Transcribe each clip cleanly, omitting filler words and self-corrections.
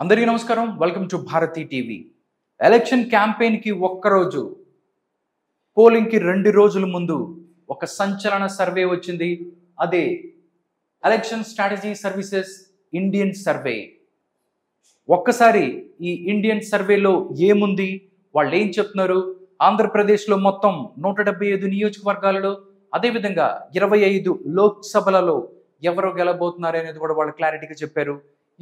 అందరికీ నమస్కారం. Welcome to Bharati TV. Election క్యాంపెయిన్‌కి ఒక్కరోజు, పోలింగ్‌కి 2 రోజుల ముందు ఒక సంచలన సర్వే వచ్చింది. అదే election strategy services Indian survey. ఒక్కసారి ఈ ఇండియన్ సర్వేలో ఏముంది, వాళ్ళు ఏం చెప్తున్నారు, ఆంధ్రప్రదేశ్లో మొత్తం 175 నియోజకవర్గాలలో, అదేవిధంగా 25 లోక్సభలలో ఎవరు గెలబోతున్నారు అనేది కూడా వాళ్ళు క్లారిటీగా చెప్పారు.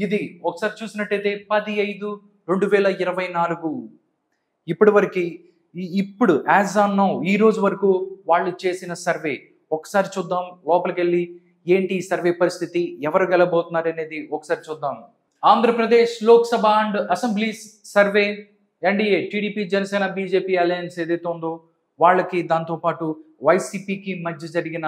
ఇది ఒకసారి చూసినట్టయితే 10/5/2024 ఇప్పటి వరకు ఇప్పుడు యాజ్ ఆన్ నౌ ఈ రోజు వరకు వాళ్ళు చేసిన సర్వే ఒకసారి చూద్దాం. లోపలికి వెళ్ళి ఏంటి ఈ సర్వే పరిస్థితి, ఎవరు గెలబోతున్నారు అనేది ఒకసారి చూద్దాం. Andhra Pradesh Lok Sabha and assemblies survey NDA TDP Janasena BJP alliance ఏదైతే ఉందో వాళ్ళకి, దాంతోపాటు వైసీపీకి మధ్య జరిగిన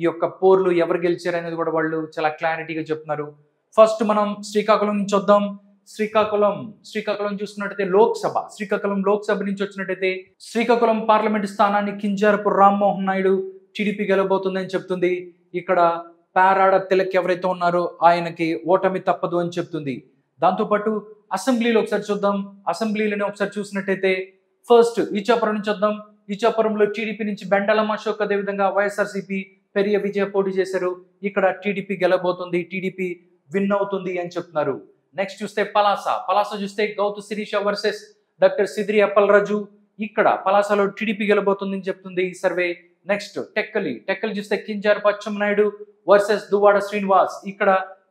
ఈ యొక్క పోర్లు ఎవరు గెలిచారు అనేది కూడా వాళ్ళు చాలా క్లారిటీగా చెప్తున్నారు. ఫస్ట్ మనం శ్రీకాకుళం నుంచి వద్దాం. శ్రీకాకుళం చూసుకున్నట్టయితే శ్రీకాకుళం లోక్సభ నుంచి వచ్చినట్టయితే శ్రీకాకుళం పార్లమెంట్ స్థానాన్ని కింజారపు రామ్మోహన్ నాయుడు టీడీపీ గెలబోతుందని చెప్తుంది. ఇక్కడ పారాడ తిలక్ ఎవరైతే ఉన్నారో ఆయనకి ఓటమి తప్పదు అని చెప్తుంది. దాంతోపాటు అసెంబ్లీలో ఒకసారి చూద్దాం. అసెంబ్లీలోనే ఒకసారి చూసినట్టయితే ఫస్ట్ ఈచాపురం నుంచి వద్దాం. ఈచాపురంలో టీడీపీ నుంచి బెండలమ్మ అశోక్, అదేవిధంగా వైఎస్ఆర్సీపీ పెరియ విజయ పోటీ చేశారు. ఇక్కడ టీడీపీ గెలబోతుంది, టీడీపీ విన్ అవుతుంది అని చెప్తున్నారు. నెక్స్ట్ చూస్తే పలాస చూస్తే గౌతు శిరీష వర్సెస్ డాక్టర్ సిద్రి అప్పలరాజు. ఇక్కడ పలాసలో టీడీపీ గెలబోతుంది అని చెప్తుంది ఈ సర్వే. నెక్స్ట్ టెక్కలి చూస్తే కింజారపు అచ్చెన్నాయుడు వర్సెస్ దువ్వాడ శ్రీనివాస్. ఇక్కడ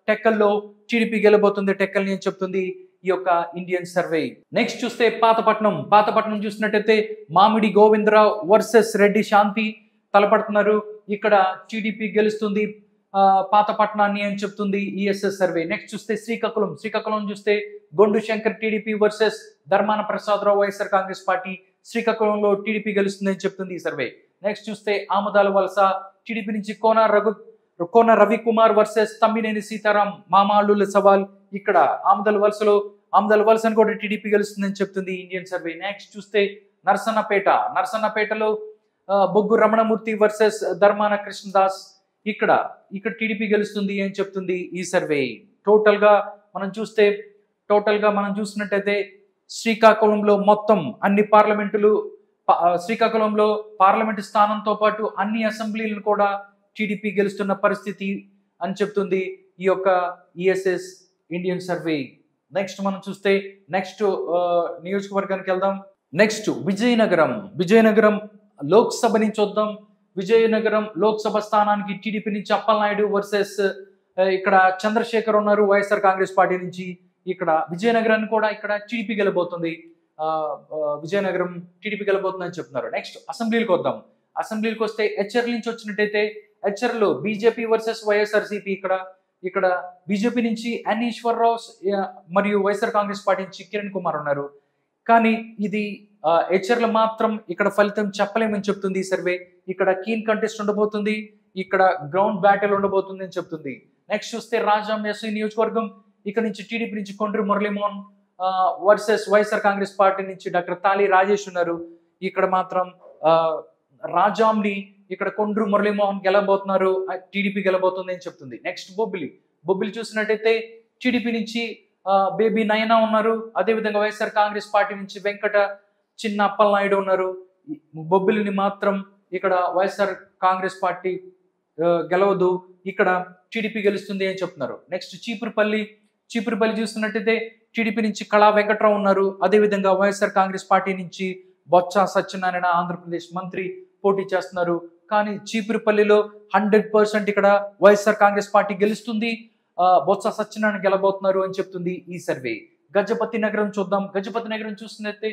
టెక్కల్లో టీడీపీ గెలబోతుంది టెక్కల్ని అని చెప్తుంది ఈ యొక్క ఇండియన్ సర్వే. నెక్స్ట్ చూస్తే పాతపట్నం చూసినట్టయితే మామిడి గోవిందరావు వర్సెస్ రెడ్డి శాంతి తలపడుతున్నారు. ఇక్కడ టీడీపీ గెలుస్తుంది పాతపట్నాన్ని అని చెప్తుంది ఈఎస్ఎస్ సర్వే. నెక్స్ట్ చూస్తే శ్రీకాకుళం చూస్తే Gondu Shankar TDP versus Dharmana Prasadarao YSR Congress party. శ్రీకాకుళంలో టీడీపీ గెలుస్తుంది అని చెప్తుంది ఈ సర్వే. నెక్స్ట్ చూస్తే ఆమదాల వలస టీడీపీ నుంచి కోన రవికుమార్ వర్సెస్ తమ్మినేని సీతారాం మామాళ్ళుల సవాల్. ఇక్కడ ఆమదాల వలసను కూడా టీడీపీ గెలుస్తుందని చెప్తుంది ఇండియన్ సర్వే. నెక్స్ట్ చూస్తే నర్సన్నపేటలో బొగ్గు రమణమూర్తి వర్సెస్ ధర్మాన కృష్ణదాస్. ఇక్కడ టీడీపీ గెలుస్తుంది అని చెప్తుంది ఈ సర్వే. టోటల్ గా మనం చూసినట్టయితే శ్రీకాకుళంలో మొత్తం అన్ని శ్రీకాకుళంలో పార్లమెంటు స్థానంతో పాటు అన్ని అసెంబ్లీలను కూడా టీడీపీ గెలుస్తున్న పరిస్థితి అని చెప్తుంది ఈ యొక్క ఈఎస్ఎస్ ఇండియన్ సర్వే. నెక్స్ట్ మనం చూస్తే నియోజకవర్గానికి వెళ్దాం. నెక్స్ట్ విజయనగరం లోక్సభ నుంచి వద్దాం. విజయనగరం లోక్సభ స్థానానికి టీడీపీ నుంచి అప్పలనాయుడు వర్సెస్ ఇక్కడ చంద్రశేఖర్ ఉన్నారు వైఎస్ఆర్ కాంగ్రెస్ పార్టీ నుంచి. ఇక్కడ విజయనగరాన్ని కూడా ఇక్కడ టీడీపీ గెలబోతుంది. విజయనగరం టీడీపీ గెలబోతుందని చెప్తున్నారు. నెక్స్ట్ అసెంబ్లీకి వద్దాం. అసెంబ్లీకి వస్తే హెచ్ఆర్ నుంచి వచ్చినట్టయితే హెచ్ఆర్లో బీజేపీ వర్సెస్ వైఎస్ఆర్సీపీ. ఇక్కడ బీజేపీ నుంచి ఎన్ ఈశ్వరరావు మరియు వైఎస్ఆర్ కాంగ్రెస్ పార్టీ నుంచి కిరణ్ కుమార్ ఉన్నారు. కానీ ఇది హెచ్ఆర్లో మాత్రం ఇక్కడ ఫలితం చెప్పలేమని చెప్తుంది ఈ సర్వే. ఇక్కడ కీన్ కంటెస్ట్ ఉండబోతుంది, ఇక్కడ గ్రౌండ్ బ్యాటిల్ ఉండబోతుంది అని చెప్తుంది. నెక్స్ట్ చూస్తే రాజాం ఎస్సీ నియోజకవర్గం. ఇక్కడ నుంచి టీడీపీ నుంచి కొండ్రి Muralimohan versus YSR Congress party నుంచి డాక్టర్ తాలి రాజేష్ ఉన్నారు. ఇక్కడ మాత్రం రాజాంని ఇక్కడ కొండ్రు మురళీమోహన్ గెలబోతున్నారు, టీడీపీ గెలబోతుంది అని చెప్తుంది. నెక్స్ట్ బొబ్బిలి చూసినట్టయితే టీడీపీ నుంచి బేబీ నయనా ఉన్నారు, అదేవిధంగా వైఎస్ఆర్ కాంగ్రెస్ పార్టీ నుంచి వెంకట చిన్న అప్పలనాయుడు ఉన్నారు. బొబ్బిలిని మాత్రం ఇక్కడ వైఎస్ఆర్ కాంగ్రెస్ పార్టీ గెలవదు, ఇక్కడ టీడీపీ గెలుస్తుంది అని చెప్తున్నారు. నెక్స్ట్ చీపురుపల్లి చూస్తున్నట్టయితే టీడీపీ నుంచి కళా వెంకట్రావు ఉన్నారు, అదేవిధంగా వైఎస్ఆర్ కాంగ్రెస్ పార్టీ నుంచి బొత్స సత్యనారాయణ ఆంధ్రప్రదేశ్ మంత్రి పోటీ చేస్తున్నారు. కానీ చీపురుపల్లిలో 100% ఇక్కడ వైఎస్ఆర్ కాంగ్రెస్ పార్టీ గెలుస్తుంది, బొత్స సత్యనారాయణ గెలబోతున్నారు అని చెప్తుంది ఈ సర్వే. గజపతి నగరం చూద్దాం. గజపతి నగరం చూస్తున్నట్లయితే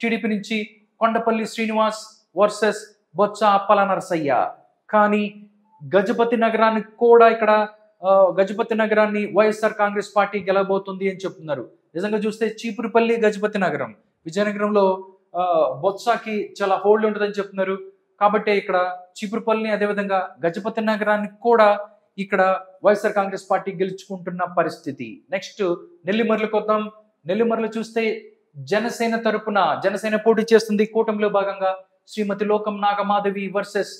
టీడీపీ నుంచి కొండపల్లి శ్రీనివాస్ వర్సెస్ బొత్స అప్పల నరసయ్య. కానీ గజపతి నగరాన్ని వైఎస్ఆర్ కాంగ్రెస్ పార్టీ గెలబోతుంది అని చెప్తున్నారు. నిజంగా చూస్తే చీపురుపల్లి గజపతి నగరం విజయనగరంలో బొత్సకి చాలా హోల్డ్ ఉంటుందని చెప్తున్నారు. కాబట్టి ఇక్కడ చీపురుపల్లిని అదేవిధంగా గజపతి నగరాన్ని కూడా ఇక్కడ వైఎస్ఆర్ కాంగ్రెస్ పార్టీ గెలుచుకుంటున్న పరిస్థితి. నెక్స్ట్ నెల్లిమర్లకు వద్దాం. నెల్లిమర్లు చూస్తే జనసేన పోటీ చేస్తుంది. కూటమిలో భాగంగా శ్రీమతి లోకం నాగమాధవి వర్సెస్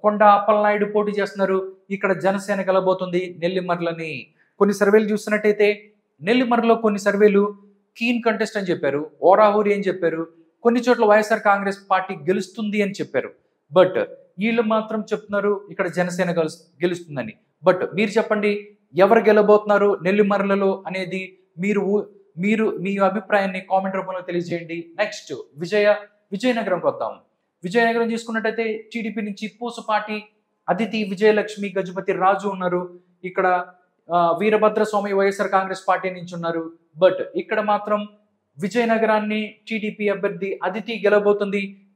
కొండ అప్పలనాయుడు పోటీ చేస్తున్నారు. ఇక్కడ జనసేన గెలబోతుంది నెల్లిమర్లని. కొన్ని సర్వేలు చూస్తున్నట్టయితే నెల్లిమర్లలో కొన్ని సర్వేలు కీన్ కంటెస్ట్ అని చెప్పారు, ఓరాహూరి అని చెప్పారు, కొన్ని చోట్ల వైఎస్ఆర్ కాంగ్రెస్ పార్టీ గెలుస్తుంది అని చెప్పారు. బట్ వీళ్ళు మాత్రం చెప్తున్నారు ఇక్కడ జనసేన గెలుస్తుందని. బట్ మీరు చెప్పండి, ఎవరు గెలబోతున్నారు నెల్లిమర్లలో అనేది మీరు మీరు మీ అభిప్రాయాన్ని కామెంట్ రూపంలో తెలియజేయండి. నెక్స్ట్ విజయనగరంకి వద్దాం. విజయనగరం చూసుకున్నట్టయితే టీడీపీ నుంచి పూసపాటి అదితి, విజయలక్ష్మి, గజపతి రాజు ఉన్నారు. ఇక్కడ వీరభద్రస్వామి వైఎస్ఆర్ కాంగ్రెస్ పార్టీ నుంచి ఉన్నారు. బట్ ఇక్కడ మాత్రం విజయనగరాన్ని టీడీపీ అభ్యర్థి అదితి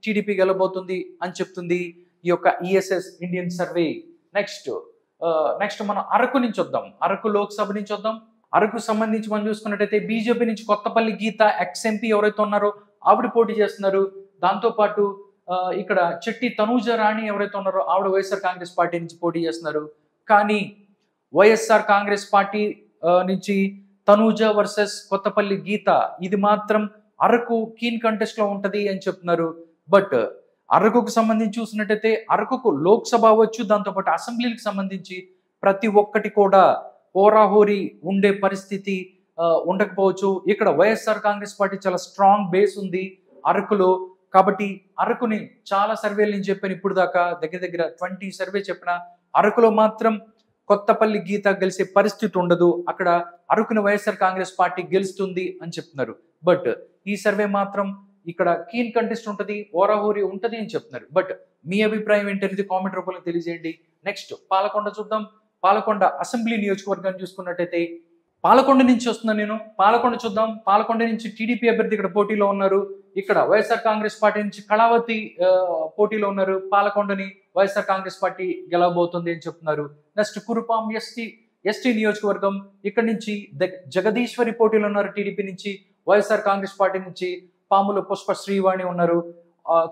టీడీపీ గెలబోతుంది అని చెప్తుంది ఈ యొక్క ఈఎస్ఎస్ ఇండియన్ సర్వే. నెక్స్ట్ మనం అరకు నుంచి వద్దాం. అరకు లోక్సభ నుంచి వద్దాం. అరకు సంబంధించి మనం చూసుకున్నట్టయితే బీజేపీ నుంచి కొత్తపల్లి గీత ఎక్స్ఎంపీ ఎవరైతే ఉన్నారో ఆవిడ పోటీ చేస్తున్నారు. దాంతోపాటు ఇక్కడ చెట్టి తనూజ రాణి ఎవరైతే ఉన్నారో ఆవిడ వైఎస్ఆర్ కాంగ్రెస్ పార్టీ నుంచి పోటీ చేస్తున్నారు. కానీ వైఎస్ఆర్ కాంగ్రెస్ పార్టీ నుంచి తనూజ వర్సెస్ కొత్తపల్లి గీత, ఇది మాత్రం అరకు కీన్ కంటెస్ట్ లో ఉంటది అని చెప్తున్నారు. బట్ అరకుకు సంబంధించి చూసినట్టయితే అరకుకు లోక్సభ అవ్వచ్చు, దాంతోపాటు అసెంబ్లీలకు సంబంధించి ప్రతి ఒక్కటి కూడా హోరాహోరీ ఉండే పరిస్థితి ఉండకపోవచ్చు. ఇక్కడ వైఎస్ఆర్ కాంగ్రెస్ పార్టీ చాలా స్ట్రాంగ్ బేస్ ఉంది అరకులో. కాబట్టి అరకుని చాలా సర్వేలు నేను చెప్పాను ఇప్పుడు దాకా, దగ్గర 20 సర్వే చెప్పిన అరకులో మాత్రం కొత్తపల్లి గీత గెలిచే పరిస్థితి ఉండదు. అక్కడ అరకుని వైఎస్ఆర్ కాంగ్రెస్ పార్టీ గెలుస్తుంది అని చెప్తున్నారు. బట్ ఈ సర్వే మాత్రం ఇక్కడ కీన్ కంటెస్ట్ ఉంటుంది, ఓరాహోరీ ఉంటుంది అని చెప్తున్నారు. బట్ మీ అభిప్రాయం ఏంటనేది కామెంట్ రూపంలో తెలియజేయండి. నెక్స్ట్ పాలకొండ చూద్దాం. పాలకొండ అసెంబ్లీ నియోజకవర్గాన్ని చూసుకున్నట్టయితే పాలకొండ నుంచి వస్తున్నాను నేను. పాలకొండ చూద్దాం. పాలకొండ నుంచి టీడీపీ అభ్యర్థి ఇక్కడ పోటీలో ఉన్నారు. ఇక్కడ వైఎస్ఆర్ కాంగ్రెస్ పార్టీ నుంచి కళావతి పోటీలో ఉన్నారు. పాలకొండని వైఎస్ఆర్ కాంగ్రెస్ పార్టీ గెలవబోతుంది అని చెప్తున్నారు. నెక్స్ట్ కురుపాం ఎస్టీ నియోజకవర్గం, ఇక్కడ నుంచి జగదీశ్వరి పోటీలో ఉన్నారు. టీడీపీ నుంచి వైఎస్ఆర్ కాంగ్రెస్ పార్టీ నుంచి పాముల పుష్ప శ్రీవాణి ఉన్నారు.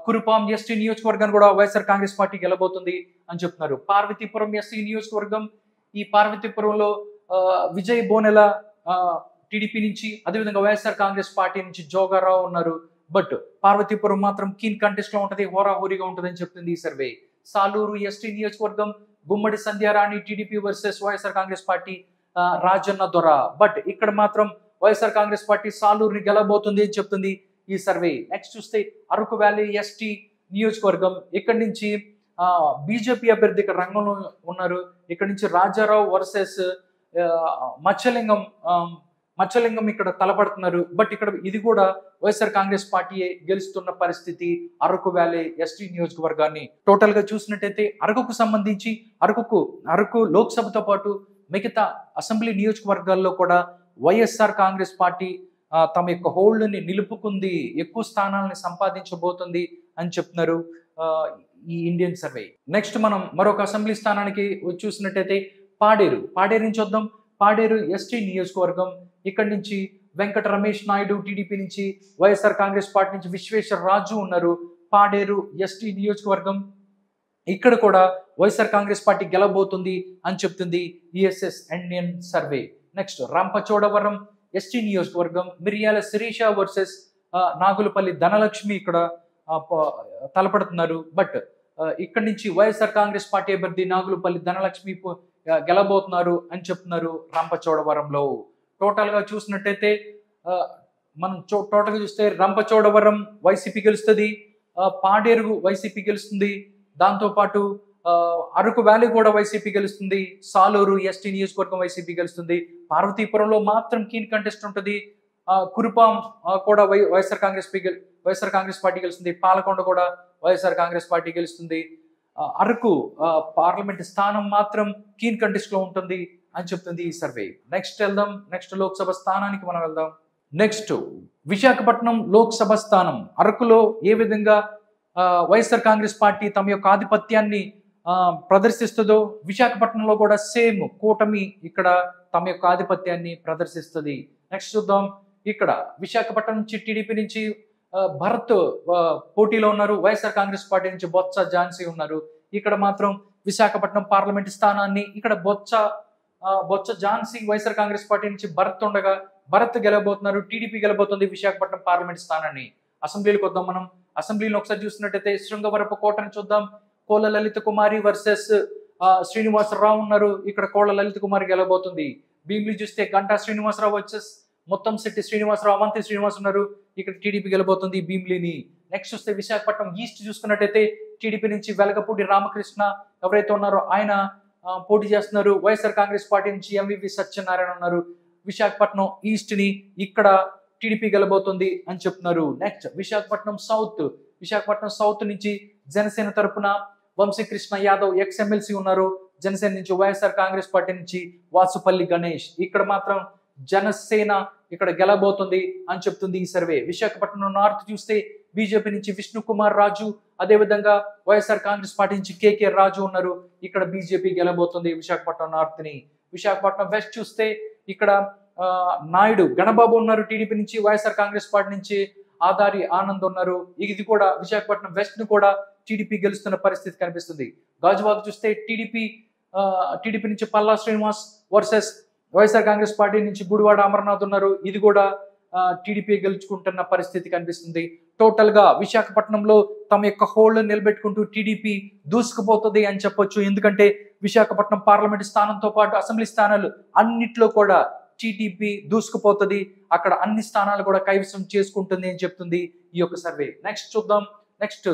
కురుపాం ఎస్టీ నియోజకవర్గాన్ని కూడా వైఎస్ఆర్ కాంగ్రెస్ పార్టీ గెలబోతుంది అని చెప్తున్నారు. పార్వతీపురం ఎస్టీ నియోజకవర్గం, ఈ పార్వతీపురంలో విజయ్ బోనెల టీడీపీ నుంచి, అదేవిధంగా వైఎస్ఆర్ కాంగ్రెస్ పార్టీ నుంచి జోగారావు ఉన్నారు. బట్ పార్వతీపురం మాత్రం కీన్ కంటెస్ట్ లో ఉంటది, హోరాహోరీగా ఉంటది అని చెప్తుంది ఈ సర్వే. సాలూరు ఎస్టీ నియోజకవర్గం, Gummadi Sandhyarani TDP versus YSR Congress party Rajanna Dora. But ఇక్కడ మాత్రం వైఎస్ఆర్ కాంగ్రెస్ పార్టీ సాలూరుని గెలబోతుంది అని చెప్తుంది ఈ సర్వే. నెక్స్ట్ చూస్తే అరకు వ్యాలీ ఎస్టీ నియోజకవర్గం, ఇక్కడి నుంచి బీజేపీ అభ్యర్థి ఇక్కడ రంగంలో ఉన్నారు. ఇక్కడ నుంచి రాజారావు వర్సెస్ మచ్చలింగం ఇక్కడ తలపడుతున్నారు. బట్ ఇక్కడ ఇది కూడా వైఎస్ఆర్ కాంగ్రెస్ పార్టీయే గెలుస్తున్న పరిస్థితి అరకు వ్యాలీ ఎస్టీ నియోజకవర్గాన్ని. టోటల్ గా చూసినట్టయితే అరకుకు సంబంధించి అరకు లోక్సభతో పాటు మిగతా అసెంబ్లీ నియోజకవర్గాల్లో కూడా వైఎస్ఆర్ కాంగ్రెస్ పార్టీ తమ యొక్క హోల్డ్ని నిలుపుకుంది, ఎక్కువ స్థానాలని సంపాదించబోతుంది అని చెప్తున్నారు ఈ ఇండియన్ సర్వే. నెక్స్ట్ మనం మరొక అసెంబ్లీ స్థానానికి చూసినట్టయితే పాడేరు నుంచి వద్దాం. పాడేరు ఎస్టీ నియోజకవర్గం, ఇక్కడి నుంచి వెంకట రమేష్ నాయుడు టీడీపీ నుంచి, వైఎస్ఆర్ కాంగ్రెస్ పార్టీ నుంచి విశ్వేశ్వర రాజు ఉన్నారు. పాడేరు ఎస్టీ నియోజకవర్గం, ఇక్కడ కూడా వైఎస్ఆర్ కాంగ్రెస్ పార్టీ గెలబోతుంది అని చెప్తుంది ESS Indian survey. Next Rampachodavaram ST నియోజకవర్గం, మిరియాల శిరీష వర్సెస్ నాగులపల్లి ధనలక్ష్మి ఇక్కడ తలపడుతున్నారు. బట్ ఇక్కడి నుంచి వైఎస్ఆర్ కాంగ్రెస్ పార్టీ అభ్యర్థి నాగులపల్లి ధనలక్ష్మి గెలబోతున్నారు అని చెప్తున్నారు రంపచోడవరంలో. టోటల్ గా చూసినట్టయితే మనం టోటల్ గా చూస్తే రంపచోడవరం వైసీపీ గెలుస్తుంది, పాడేరు వైసీపీ గెలుస్తుంది, దాంతోపాటు అరకు వ్యాలీ కూడా వైసీపీ గెలుస్తుంది, సాలూరు ఎస్టీ నియోజకవర్గం వైసీపీ గెలుస్తుంది, పార్వతీపురంలో మాత్రం కీన్ కంటెస్ట్ ఉంటుంది, కురుపాం కూడా వైఎస్ఆర్ కాంగ్రెస్ పార్టీ గెలుస్తుంది, పాలకొండ కూడా వైఎస్ఆర్ కాంగ్రెస్ పార్టీ గెలుస్తుంది, అరకు పార్లమెంట్ స్థానం మాత్రం కీన్ కంటెస్ట్ లో ఉంటుంది అని చెప్తుంది ఈ సర్వే. నెక్స్ట్ వెళ్దాం, నెక్స్ట్ లోక్సభ స్థానానికి మనం వెళ్దాం. నెక్స్ట్ విశాఖపట్నం లోక్సభ స్థానం. అరకులో ఏ విధంగా వైఎస్ఆర్ కాంగ్రెస్ పార్టీ తమ యొక్క ఆధిపత్యాన్ని ప్రదర్శిస్తుందో విశాఖపట్నంలో కూడా సేమ్ కూటమి ఇక్కడ తమ యొక్క ఆధిపత్యాన్ని ప్రదర్శిస్తుంది. నెక్స్ట్ చూద్దాం. ఇక్కడ విశాఖపట్నం నుంచి టీడీపీ నుంచి భరత్ పోటీలో ఉన్నారు, వైఎస్ఆర్ కాంగ్రెస్ పార్టీ నుంచి బొత్స ఝాన్సీ ఉన్నారు. ఇక్కడ మాత్రం విశాఖపట్నం పార్లమెంట్ స్థానాన్ని ఇక్కడ బొత్స ఝాన్సీ వైఎస్ఆర్ కాంగ్రెస్ పార్టీ నుంచి భరత్ ఉండగా భరత్ గెలబోతున్నారు, టీడీపీ గెలబోతుంది విశాఖపట్నం పార్లమెంట్ స్థానాన్ని. అసెంబ్లీలకు వద్దాం మనం. అసెంబ్లీలో ఒకసారి చూసినట్టయితే శృంగవరపు కోటని చూద్దాం. కోళ్ళ లలిత కుమారి వర్సెస్ శ్రీనివాసరావు ఉన్నారు. ఇక్కడ కోళ్ళ లలిత కుమారి గెలబోతుంది. భీమిలి చూస్తే గంటా శ్రీనివాసరావు వర్సెస్ ముత్తంశెట్టి శ్రీనివాసరావు, అవంతి శ్రీనివాస్ ఉన్నారు. ఇక్కడ టీడీపీ గెలబోతుంది భీమిలిని. నెక్స్ట్ చూస్తే విశాఖపట్నం ఈస్ట్ చూసుకున్నట్టయితే టీడీపీ నుంచి వెలగపూడి రామకృష్ణ ఎవరైతే ఉన్నారో ఆయన పోటీ చేస్తున్నారు. వైఎస్ఆర్ కాంగ్రెస్ పార్టీ నుంచి ఎంవివి సత్యనారాయణ ఉన్నారు. విశాఖపట్నం ఈస్ట్ ని ఇక్కడ టీడీపీ గెలబోతుంది అని చెప్తున్నారు. నెక్స్ట్ విశాఖపట్నం సౌత్ నుంచి జనసేన తరపున వంశీకృష్ణ యాదవ్ ఎక్స్ఎమ్మెల్సీ ఉన్నారు. జనసేన నుంచి వైఎస్ఆర్ కాంగ్రెస్ పార్టీ నుంచి వాసుపల్లి గణేష్. ఇక్కడ మాత్రం జనసేన ఇక్కడ గెలబోతుంది అని చెప్తుంది ఈ సర్వే. విశాఖపట్నం నార్త్ చూస్తే బీజేపీ నుంచి విష్ణుకుమార్ రాజు, అదేవిధంగా వైఎస్ఆర్ కాంగ్రెస్ పార్టీ నుంచి కేకే రాజు ఉన్నారు. ఇక్కడ బీజేపీ గెలబోతుంది విశాఖపట్నం నార్త్ ని. విశాఖపట్నం వెస్ట్ చూస్తే ఇక్కడ నాయుడు గణబాబు ఉన్నారు టీడీపీ నుంచి. వైఎస్ఆర్ కాంగ్రెస్ పార్టీ నుంచి ఆదారి ఆనంద్ ఉన్నారు. ఇది కూడా విశాఖపట్నం వెస్ట్ ను కూడా టీడీపీ గెలుస్తున్న పరిస్థితి కనిపిస్తుంది. గాజువాక చూస్తే టీడీపీ నుంచి Palla Srinivas versus YSR Congress party నుంచి గుడివాడ అమర్నాథ్ ఉన్నారు. ఇది కూడా టీడీపీ గెలుచుకుంటున్న పరిస్థితి కనిపిస్తుంది. టోటల్ గా విశాఖపట్నంలో తమ యొక్క హోల్డ్ నిలబెట్టుకుంటూ టీడీపీ దూసుకుపోతుంది అని చెప్పొచ్చు. ఎందుకంటే విశాఖపట్నం పార్లమెంట్ స్థానంతో పాటు అసెంబ్లీ స్థానాలు అన్నిట్లో కూడా టీడీపీ దూసుకుపోతుంది. అక్కడ అన్ని స్థానాలు కూడా కైవసం చేసుకుంటుంది అని చెప్తుంది ఈ యొక్క సర్వే. నెక్స్ట్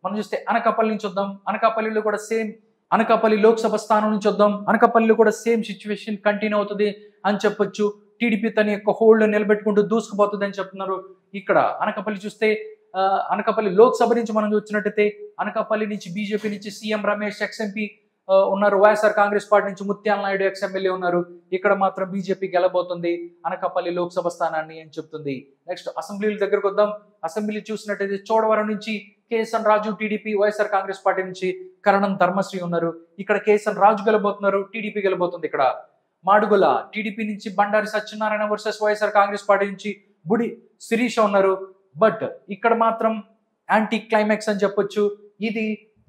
మనం చూస్తే అనకాపల్లి నుంచి చూద్దాం. అనకాపల్లిలో కూడా సేమ్, అనకాపల్లి లోక్సభ స్థానం నుంచి చూద్దాం. అనకాపల్లిలో కూడా సేమ్ సిచ్యువేషన్ కంటిన్యూ అవుతుంది అని చెప్పొచ్చు. టీడీపీ తన యొక్క హోల్డ్ నిలబెట్టుకుంటూ దూసుకుపోతుంది అని చెప్తున్నారు. ఇక్కడ అనకాపల్లి చూస్తే అనకాపల్లి లోక్సభ నుంచి మనం చూసినట్టయితే అనకాపల్లి నుంచి బీజేపీ నుంచి సీఎం రమేష్ ఎక్స్ఎంపీ ఉన్నారు. వైఎస్ఆర్ కాంగ్రెస్ పార్టీ నుంచి ముత్యాల నాయుడు ఎక్స్ఎమ్మెల్యే ఉన్నారు. ఇక్కడ మాత్రం బీజేపీ గెలబోతుంది అనకాపల్లి లోక్సభ స్థానాన్ని అని చెప్తుంది. నెక్స్ట్ అసెంబ్లీల దగ్గరకు వద్దాం. అసెంబ్లీ చూసినట్టయితే చోడవరం నుంచి కేఎస్ఎన్ రాజు టీడీపీ, వైఎస్ఆర్ కాంగ్రెస్ పార్టీ నుంచి కరణం ధర్మశ్రీ ఉన్నారు. ఇక్కడ కేఎస్ఎన్ రాజు గెలబోతున్నారు, టీడీపీ గెలబోతుంది. ఇక్కడ మాడుగుల టీడీపీ నుంచి Bandari Satyanarayana versus YSR Congress party నుంచి బుడి శిరీష ఉన్నారు. బట్ ఇక్కడ మాత్రం యాంటీ క్లైమాక్స్ అని చెప్పొచ్చు. ఇది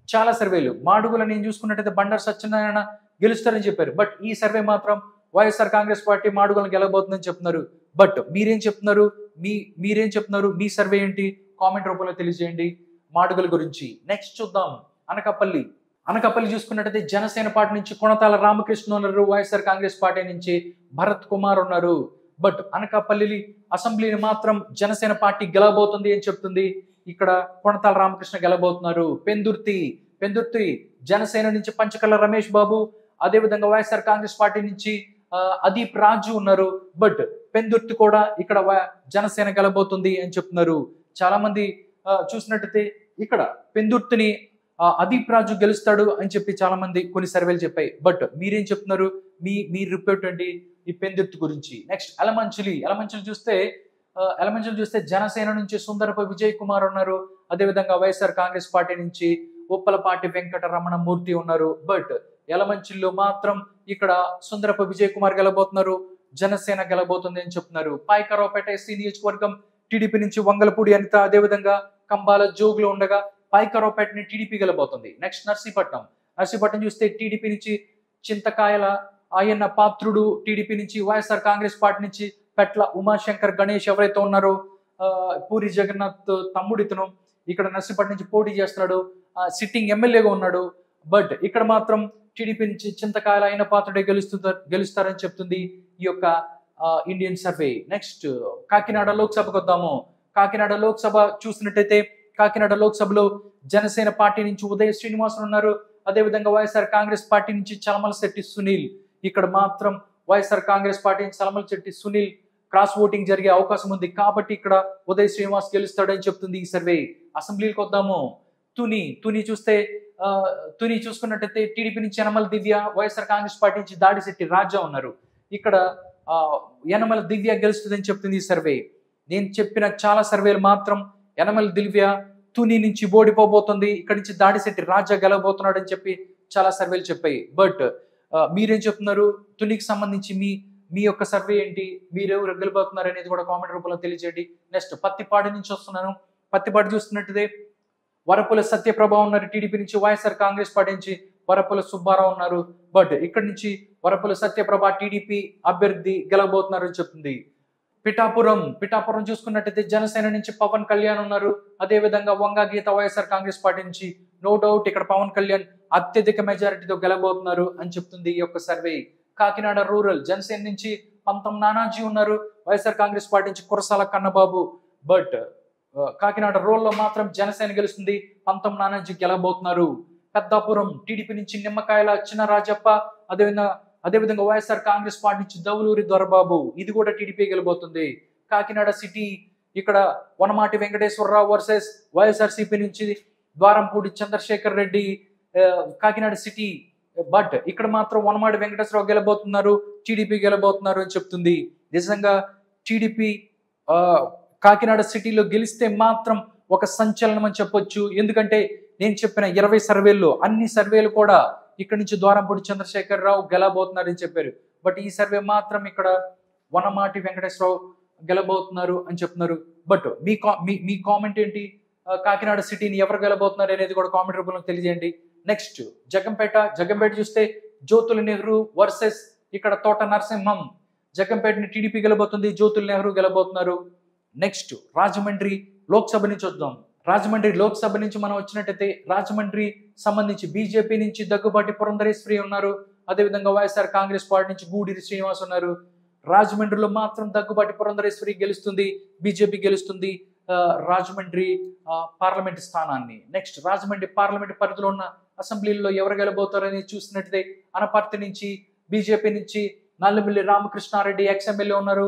చాలా సర్వేలు మాడుగుల నేను చూసుకున్నట్టయితే బండారు సత్యనారాయణ గెలుస్తారని చెప్పారు. బట్ ఈ సర్వే మాత్రం వైఎస్ఆర్ కాంగ్రెస్ పార్టీ మాడుగులను గెలబోతుందని చెప్తున్నారు. బట్ మీరేం చెప్తున్నారు? మీ సర్వే ఏంటి? కామెంట్ రూపంలో తెలియజేయండి మాడుగుల గురించి. నెక్స్ట్ చూద్దాం అనకాపల్లి చూసుకున్నట్టయితే జనసేన పార్టీ నుంచి కొణతాల రామకృష్ణ ఉన్నారు. వైఎస్ఆర్ కాంగ్రెస్ పార్టీ నుంచి భరత్ కుమార్ ఉన్నారు. బట్ అనకాపల్లి అసెంబ్లీని మాత్రం జనసేన పార్టీ గెలబోతుంది అని చెప్తుంది. ఇక్కడ కొణతాల రామకృష్ణ గెలబోతున్నారు. పెందుర్తి జనసేన నుంచి పంచకల్ల రమేష్ బాబు, అదేవిధంగా వైఎస్ఆర్ కాంగ్రెస్ పార్టీ నుంచి అదీప్ రాజు ఉన్నారు. బట్ పెందుర్తి కూడా ఇక్కడ జనసేన గెలబోతుంది అని చెప్తున్నారు. చాలా మంది చూసినట్టయితే ఇక్కడ పెందుర్తిని అదీప్ రాజు గెలుస్తాడు అని చెప్పి చాలా మంది కొన్ని సర్వేలు చెప్పాయి. బట్ మీరేం చెప్తున్నారు? మీ రిపోర్ట్ ఏంటి ఈ పెందుర్తి గురించి? నెక్స్ట్ ఎలమంచిలి చూస్తే జనసేన నుంచి సుందరపు విజయ్ కుమార్ ఉన్నారు. అదేవిధంగా వైఎస్ఆర్ కాంగ్రెస్ పార్టీ నుంచి ఉప్పలపాటి వెంకట రమణ మూర్తి ఉన్నారు. బట్ ఎలమంచిల్లో మాత్రం ఇక్కడ సుందరపు విజయ్ కుమార్ గెలబోతున్నారు, జనసేన గెలబోతుంది అని చెప్తున్నారు. పాయకరావుపేట ఎస్సీ నియోజకవర్గం టీడీపీ నుంచి వంగలపూడి అనిత, అదేవిధంగా కంబాల జోగులు ఉండగా పాయకరావుపేటని టీడీపీ గెలబోతుంది. నెక్స్ట్ నర్సీపట్నం చూస్తే టీడీపీ నుంచి చింతకాయల ఆయన పాత్రుడు, టీడీపీ నుంచి వైఎస్ఆర్ కాంగ్రెస్ పార్టీ నుంచి పెట్ల ఉమాశంకర్ గణేష్ ఎవరైతే ఉన్నారో పూరి జగన్నాథ్ తమ్ముడితను ఇక్కడ నర్సీపట్నం నుంచి పోటీ చేస్తున్నాడు, సిట్టింగ్ ఎమ్మెల్యేగా ఉన్నాడు. బట్ ఇక్కడ మాత్రం టీడీపీ నుంచి చింతకాయల అయిన పాత్రుడే గెలుస్తారని చెప్తుంది ఈ యొక్క ఇండియన్ సర్వే. నెక్స్ట్ కాకినాడ లోక్సభకు వద్దాము. కాకినాడ లోక్సభ చూసినట్టయితే కాకినాడ లోక్సభలో జనసేన పార్టీ నుంచి ఉదయ శ్రీనివాసన్ ఉన్నారు. అదేవిధంగా వైఎస్ఆర్ కాంగ్రెస్ పార్టీ నుంచి చలమల శెట్టి సునీల్. ఇక్కడ మాత్రం వైఎస్ఆర్ కాంగ్రెస్ పార్టీ నుంచి చలమల శెట్టి సునీల్ క్రాస్ ఓటింగ్ జరిగే అవకాశం ఉంది. కాబట్టి ఇక్కడ ఉదయ్ శ్రీనివాస్ గెలుస్తాడని చెప్తుంది ఈ సర్వే. అసెంబ్లీకి వద్దాము. తుని చూసుకున్నట్టయితే టీడీపీ నుంచి యనమల దివ్య, వైఎస్ఆర్ కాంగ్రెస్ పార్టీ నుంచి దాడిశెట్టి రాజా ఉన్నారు. ఇక్కడ యనమల దివ్య గెలుస్తుందని చెప్తుంది ఈ సర్వే. నేను చెప్పిన చాలా సర్వేలు మాత్రం యనమల దివ్య తుని నుంచి ఓడిపోబోతుంది, ఇక్కడి నుంచి దాడిశెట్టి రాజా గెలబోతున్నాడు అని చెప్పి చాలా సర్వేలు చెప్పాయి. బట్ మీరేం చెప్తున్నారు? తునికి సంబంధించి మీ యొక్క సర్వే ఏంటి? మీరెవరు గెలబోతున్నారు అనేది కూడా కామెంట్ రూపంలో తెలియజేయండి. నెక్స్ట్ పత్తిపాడు నుంచి వస్తున్నాను. పత్తిపాడు చూస్తున్నట్టుదే వరపుల సత్యప్రభ ఉన్నారు టీడీపీ నుంచి, వైఎస్ఆర్ కాంగ్రెస్ పార్టీ నుంచి వరపుల సుబ్బారావు ఉన్నారు. బట్ ఇక్కడ నుంచి వరపుల సత్యప్రభ టీడీపీ అభ్యర్థి గెలబోతున్నారు అని చెప్తుంది. పిఠాపురం చూసుకున్నట్టయితే జనసేన నుంచి పవన్ కళ్యాణ్ ఉన్నారు. అదే విధంగా వంగా గీత వైఎస్ఆర్ కాంగ్రెస్ పార్టీ నుంచి. నో డౌట్ ఇక్కడ పవన్ కళ్యాణ్ అత్యధిక మెజారిటీతో గెలబోతున్నారు అని చెప్తుంది ఈ యొక్క సర్వే. కాకినాడ రూరల్ జనసేన నుంచి పంతం నానాజీ ఉన్నారు, వైఎస్ఆర్ కాంగ్రెస్ పార్టీ నుంచి కురసాల కన్నబాబు. బట్ కాకినాడ రూరల్లో మాత్రం జనసేన గెలుస్తుంది, పంతం నానాజీ గెలబోతున్నారు. పెద్దాపురం టీడీపీ నుంచి నిమ్మకాయల చిన్న రాజప్ప, అదేవిధంగా వైఎస్ఆర్ కాంగ్రెస్ పార్టీ నుంచి దౌలూరి దొరబాబు, ఇది కూడా టీడీపీ గెలబోతుంది. కాకినాడ సిటీ ఇక్కడ వనమాటి వెంకటేశ్వరరావు వర్సెస్ వైఎస్ఆర్సీపీ నుంచి ద్వారంపూడి చంద్రశేఖర్ రెడ్డి, కాకినాడ సిటీ. బట్ ఇక్కడ మాత్రం వనమాటి వెంకటేశ్వరరావు గెలబోతున్నారు, టీడీపీ గెలబోతున్నారు అని చెప్తుంది. నిజంగా టీడీపీ కాకినాడ సిటీలో గెలిస్తే మాత్రం ఒక సంచలనం అని చెప్పొచ్చు. ఎందుకంటే నేను చెప్పిన 20 సర్వేల్లో అన్ని సర్వేలు కూడా ఇక్కడ నుంచి ద్వారంపూడి చంద్రశేఖర్ రావు గెలబోతున్నారని చెప్పారు. బట్ ఈ సర్వే మాత్రం ఇక్కడ వనమాటి వెంకటేశ్వరరావు గెలబోతున్నారు అని చెప్తున్నారు. బట్ మీ కామెంట్ ఏంటి? కాకినాడ సిటీని ఎవరు గెలబోతున్నారు అనేది కూడా కామెంట్ రూపంలో తెలియజేయండి. నెక్స్ట్ జగంపేట చూస్తే జ్యోతుల నెహ్రూ వర్సెస్ ఇక్కడ తోట నరసింహం. జగంపేటని టీడీపీ గెలబోతుంది, జ్యోతుల నెహ్రూ గెలబోతున్నారు. నెక్స్ట్ రాజమండ్రి లోక్సభ నుంచి వద్దాం. రాజమండ్రి లోక్సభ నుంచి మనం వచ్చినట్టయితే రాజమండ్రి సంబంధించి బీజేపీ నుంచి దగ్గుబాటి పురంధరేశ్వరి ఉన్నారు, అదేవిధంగా వైఎస్ఆర్ కాంగ్రెస్ పార్టీ నుంచి గూడూరి శ్రీనివాస్ ఉన్నారు. రాజమండ్రిలో మాత్రం దగ్గుబాటి పురంధరేశ్వరి గెలుస్తుంది, బీజేపీ గెలుస్తుంది రాజమండ్రి పార్లమెంట్ స్థానాన్ని. నెక్స్ట్ రాజమండ్రి పార్లమెంట్ పరిధిలో ఉన్న అసెంబ్లీలో ఎవరు గెలబోతారని చూసినట్టయితే అనపర్తి నుంచి బీజేపీ నుంచి నల్లమిల్లి రామకృష్ణారెడ్డి ఎక్స్ఎమ్మెల్యే ఉన్నారు,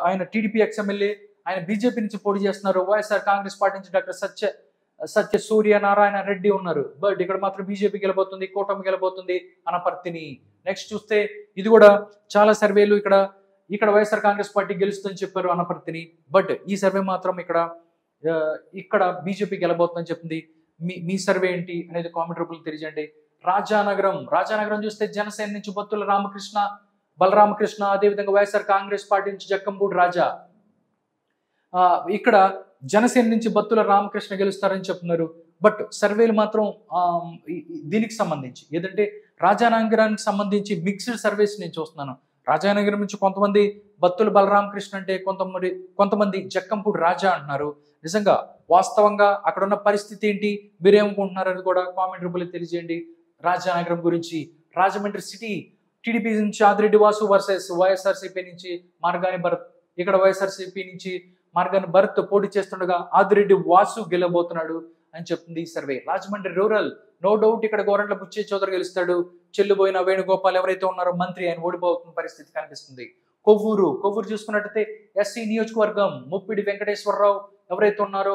ఆయన టీడీపీ ఎక్స్ఎమ్మెల్యే, ఆయన బీజేపీ నుంచి పోటీ చేస్తున్నారు. వైఎస్ఆర్ కాంగ్రెస్ పార్టీ నుంచి డాక్టర్ సత్య సూర్యనారాయణ రెడ్డి ఉన్నారు. బట్ ఇక్కడ మాత్రం బీజేపీ గెలబోతుంది, కూటమి గెలబోతుంది అనపర్తిని. నెక్స్ట్ చూస్తే ఇది కూడా చాలా సర్వేలు ఇక్కడ వైఎస్ఆర్ కాంగ్రెస్ పార్టీ గెలుస్తుందని చెప్పారు అనపర్తిని. బట్ ఈ సర్వే మాత్రం ఇక్కడ బీజేపీ గెలబోతుందని చెప్తుంది. మీ సర్వే ఏంటి అనేది కామెంట్ రూపంలో తెలియజేయండి. రాజానగరం చూస్తే జనసేన నుంచి బత్తుల బలరామకృష్ణ, అదేవిధంగా వైఎస్ఆర్ కాంగ్రెస్ పార్టీ నుంచి జక్కంపూడి రాజా. ఇక్కడ జనసేన నుంచి బత్తుల రామకృష్ణ గెలుస్తారని చెప్తున్నారు. బట్ సర్వేలు మాత్రం దీనికి సంబంధించి ఏదంటే రాజానగరానికి సంబంధించి మిక్స్డ్ సర్వేస్ నేను చూస్తున్నాను. రాజానగరం నుంచి కొంతమంది బత్తుల బలరామకృష్ణ అంటే, కొంతమంది జక్కంపూడి రాజా అంటున్నారు. నిజంగా వాస్తవంగా అక్కడ ఉన్న పరిస్థితి ఏంటి, మీరేమనుకుంటున్నారు అని కూడా కామెంట్ రూపంలో తెలియజేయండి. రాజానగరం గురించి రాజమండ్రి సిటీ టీడీపీ నుంచి ఆదిరెడ్డి వాసు వర్సెస్ వైఎస్ఆర్సీపీ నుంచి మార్గాని భరత్. ఇక్కడ వైఎస్ఆర్సీపీ నుంచి మార్గాని భరత్ పోటీ చేస్తుండగా ఆదిరెడ్డి వాసు గెలబోతున్నాడు అని చెప్తుంది ఈ సర్వే. రాజమండ్రి రూరల్ నో డౌట్ ఇక్కడ గోరంట్ల బుచ్చయ్య చౌదరి గెలుస్తాడు. చెల్లుబోయిన వేణుగోపాల్ ఎవరైతే ఉన్నారో మంత్రి, ఆయన ఓడిపోతున్న పరిస్థితి కనిపిస్తుంది. కొవ్వూరు చూసుకున్నట్టయితే ఎస్సీ నియోజకవర్గం ముప్పిడి వెంకటేశ్వరరావు ఎవరైతే ఉన్నారో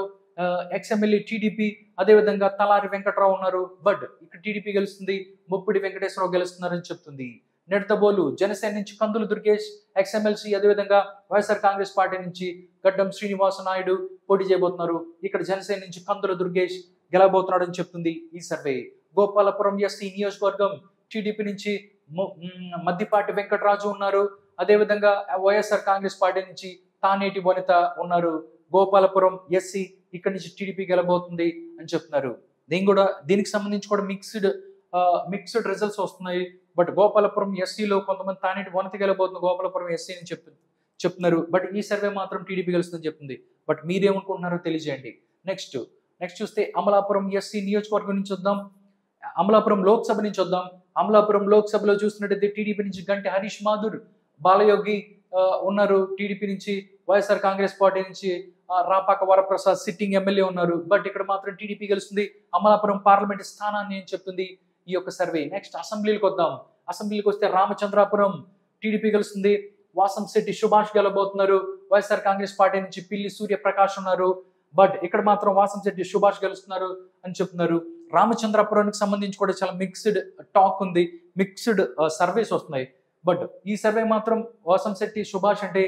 ఎక్స్ఎమ్మెల్యే టీడీపీ, అదేవిధంగా తలారి వెంకట్రావు ఉన్నారు. బట్ ఇక్కడ టీడీపీ గెలుస్తుంది, ముప్పిడి వెంకటేశ్వరరావు గెలుస్తున్నారని చెప్తుంది. నెడతబోలు జనసేన నుంచి కందులు దుర్గేష్ ఎక్స్ఎమ్మెల్సీ, అదేవిధంగా వైఎస్ఆర్ కాంగ్రెస్ పార్టీ నుంచి గడ్డం శ్రీనివాస నాయుడు పోటీ చేయబోతున్నారు. ఇక్కడ జనసేన నుంచి కందుల దుర్గేష్ గెలబోతున్నాడు అని చెప్తుంది ఈ సర్వే. గోపాలపురం ఎస్సీ నియోజకవర్గం టీడీపీ నుంచి మద్దిపాటి వెంకటరాజు ఉన్నారు, అదేవిధంగా వైఎస్ఆర్ కాంగ్రెస్ పార్టీ నుంచి తానేటి వనిత ఉన్నారు. గోపాలపురం ఎస్సీ ఇక్కడ నుంచి టీడీపీ గెలబోతుంది అని చెప్తున్నారు. దీనికి సంబంధించి కూడా మిక్స్డ్ రిజల్ట్స్ వస్తున్నాయి. బట్ గోపాలపురం ఎస్సీలో కొంతమంది తానేటి వనిత గెలబోతుంది గోపాలపురం ఎస్సీ అని చెప్తున్నారు. బట్ ఈ సర్వే మాత్రం టీడీపీ గెలుస్తుందని చెప్తుంది. బట్ మీరేమనుకుంటున్నారో తెలియజేయండి. నెక్స్ట్ చూస్తే అమలాపురం ఎస్సీ నియోజకవర్గం నుంచి వద్దాం, అమలాపురం లోక్సభ నుంచి వద్దాం. అమలాపురం లోక్సభలో చూసినట్టయితే టీడీపీ నుంచి గంటి హరీష్ మాధుర్, బాలయోగి ఉన్నారు. టీడీపీ నుంచి వైఎస్ఆర్ కాంగ్రెస్ పార్టీ నుంచి రాపాక వరప్రసాద్ సిట్టింగ్ ఎమ్మెల్యే ఉన్నారు. బట్ ఇక్కడ మాత్రం టీడీపీ గెలుస్తుంది, అమలాపురం పార్లమెంట్ స్థానాన్ని అని చెప్తుంది ఈ యొక్క సర్వే. నెక్స్ట్ అసెంబ్లీకి వద్దాం. అసెంబ్లీకి వస్తే రామచంద్రాపురం టీడీపీ గెలుస్తుంది, వాసంశెట్టి సుభాష్ గెలబోతున్నారు. వైఎస్ఆర్ కాంగ్రెస్ పార్టీ నుంచి పిల్లి సూర్యప్రకాష్ ఉన్నారు. బట్ ఇక్కడ మాత్రం వాసంశెట్టి సుభాష్ గెలుస్తున్నారు అని చెప్తున్నారు. రామచంద్రాపురానికి సంబంధించి కూడా చాలా మిక్స్డ్ టాక్ ఉంది, మిక్స్డ్ సర్వేస్ వస్తున్నాయి. బట్ ఈ సర్వే మాత్రం వాసంశెట్టి సుభాష్ అంటే,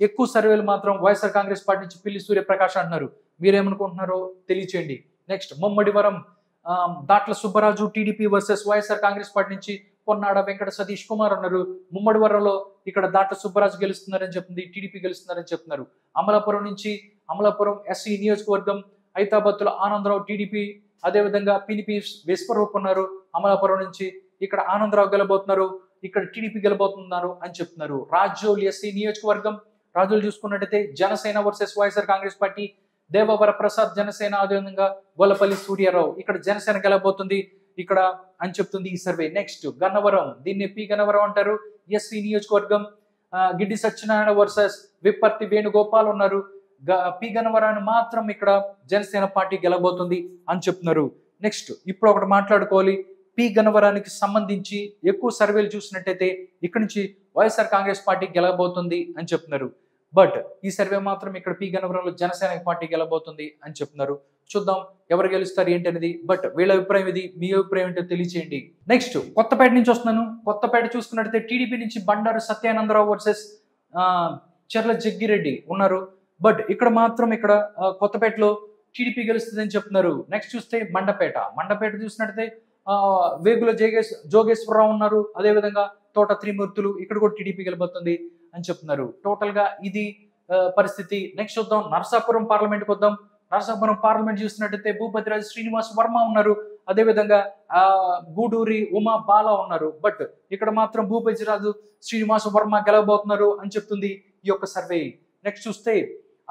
ఎక్కువ సర్వేలు మాత్రం వైఎస్ఆర్ కాంగ్రెస్ పార్టీ నుంచి పిల్లి సూర్యప్రకాష్ అంటున్నారు. మీరేమనుకుంటున్నారో తెలియచేయండి. Next Mummidivaram Datla Subbaraju TDP versus YSR Congress party నుంచి పొన్నాడ వెంకట సతీష్ కుమార్ ఉన్నారు. ముమ్మడివరంలో ఇక్కడ దాట్ల సుబ్బరాజు గెలుస్తున్నారని చెప్తుంది, టీడీపీ గెలుస్తున్నారని చెప్తున్నారు. అమలాపురం ఎస్సీ నియోజకవర్గం ఐతాబత్తుల ఆనందరావు టీడీపీ, అదేవిధంగా పినిపి విశ్వరూప్ ఉన్నారు. అమలాపురం నుంచి ఇక్కడ ఆనందరావు గెలబోతున్నారు, ఇక్కడ టీడీపీ గెలబోతున్నారు అని చెప్తున్నారు. రాజోల్ ఎస్సీ నియోజకవర్గం, రాజోలు చూసుకున్నట్టయితే Janasena versus YSR Congress party, దేవవర Prasad Janasena, అదేవిధంగా గొల్లపల్లి సూర్యారావు ఇక్కడ జనసేన గెలబోతుంది. ఇక్కడ అని చెప్తుంది ఈ సర్వే. నెక్స్ట్ గన్నవరం, దీన్ని పి గన్నవరం అంటారు. ఎస్సీ నియోజకవర్గం గిడ్డి సత్యనారాయణ వర్సెస్ విప్పర్తి వేణుగోపాల్ ఉన్నారు. పి గన్నవరాన్ని మాత్రం ఇక్కడ జనసేన పార్టీ గెలబోతుంది అని చెప్తున్నారు. నెక్స్ట్ ఇప్పుడు ఒకటి మాట్లాడుకోవాలి. పి గన్నవరానికి సంబంధించి ఎక్కువ సర్వేలు చూసినట్టయితే ఇక్కడ నుంచి వైఎస్ఆర్ కాంగ్రెస్ పార్టీ గెలబోతుంది అని చెప్తున్నారు. బట్ ఈ సర్వే మాత్రం ఇక్కడ పి గన్నవరంలో జనసేన పార్టీ గెలబోతుంది అని చెప్తున్నారు. చూద్దాం ఎవరు గెలుస్తారు ఏంటి అనేది. బట్ వీళ్ళ అభిప్రాయం ఇది, మీ అభిప్రాయం ఏంటో తెలియచేయండి. నెక్స్ట్ కొత్తపేట నుంచి వస్తున్నాను. కొత్తపేట చూసుకున్నట్టయితే టీడీపీ నుంచి బండారు సత్యానందరావు వర్సెస్ చెర్ల జగ్గిరెడ్డి ఉన్నారు. బట్ ఇక్కడ మాత్రం ఇక్కడ కొత్తపేటలో టీడీపీ గెలుస్తుందని చెప్తున్నారు. నెక్స్ట్ చూస్తే మండపేట చూసినట్టయితే వేగుల జోగేశ్వరరావు ఉన్నారు. అదేవిధంగా తోట త్రిమూర్తులు, ఇక్కడ కూడా టీడీపీ గెలబోతుంది అని చెప్తున్నారు. టోటల్ గా ఇది పరిస్థితి. నెక్స్ట్ చూద్దాం నరసాపురం పార్లమెంట్కి వద్దాం. నరసాపురం పార్లమెంట్ చూసినట్టయితే భూపతిరాజు శ్రీనివాస్ వర్మ ఉన్నారు. అదేవిధంగా గూడూరి ఉమా బాల ఉన్నారు. బట్ ఇక్కడ మాత్రం భూపతిరాజు శ్రీనివాస్ వర్మ గెలవబోతున్నారు అని చెప్తుంది ఈ యొక్క సర్వే. నెక్స్ట్ చూస్తే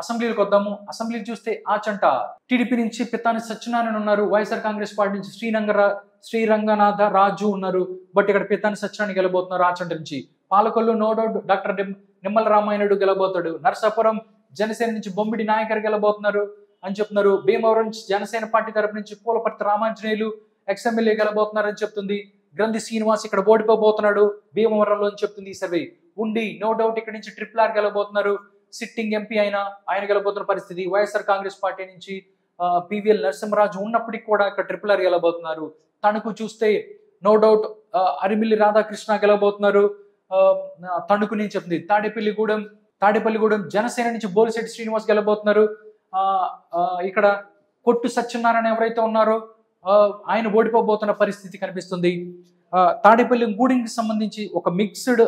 అసెంబ్లీకి వద్దాము. అసెంబ్లీకి చూస్తే ఆచంట టీడీపీ నుంచి పితాని సత్యనారాయణ ఉన్నారు. వైఎస్ఆర్ కాంగ్రెస్ పార్టీ నుంచి శ్రీరంగనాథ రాజు ఉన్నారు. బట్ ఇక్కడ పితాని సత్యనారాయణ గెలబోతున్నారు ఆచంట నుంచి. Palakollu no doubt doctor Nimmala Ramayanudu గెలబోతాడు. నరసాపురం జనసేన నుంచి బొమ్మిడి నాయకర్ గెలబోతున్నారు అని చెప్తున్నారు. భీమవరం జనసేన పార్టీ తరపు నుంచి పూలపర్తి రామాంజనేయులు ఎక్స్ఎమ్మెల్యే గెలబోతున్నారు అని చెప్తుంది. గ్రంథి శ్రీనివాస్ ఇక్కడ ఓడిపోబోతున్నాడు భీమవరంలో అని చెప్తుంది ఈ సర్వే. ఉండి నో డౌట్ ఇక్కడ నుంచి RRR గెలబోతున్నారు. సిట్టింగ్ ఎంపీ ఆయన గెలబోతున్న పరిస్థితి. వైఎస్ఆర్ కాంగ్రెస్ పార్టీ నుంచి పివిఎల్ నరసింహరాజు ఉన్నప్పటికీ కూడా ఇక్కడ RRR గెలబోతున్నారు. తణుకు చూస్తే నో డౌట్ అరిమిల్లి రాధాకృష్ణ గెలబోతున్నారు. తణుకు నుంచి చెప్తుంది. తాడేపల్లిగూడెం జనసేన నుంచి బోలిశెట్టి శ్రీనివాస్ గెలబోతున్నారు. ఇక్కడ కొట్టు సత్యనారాయణ ఎవరైతే ఉన్నారో ఆయన ఓడిపోబోతున్న పరిస్థితి కనిపిస్తుంది. తాడేపల్లి గూడెంకి సంబంధించి ఒక మిక్స్డ్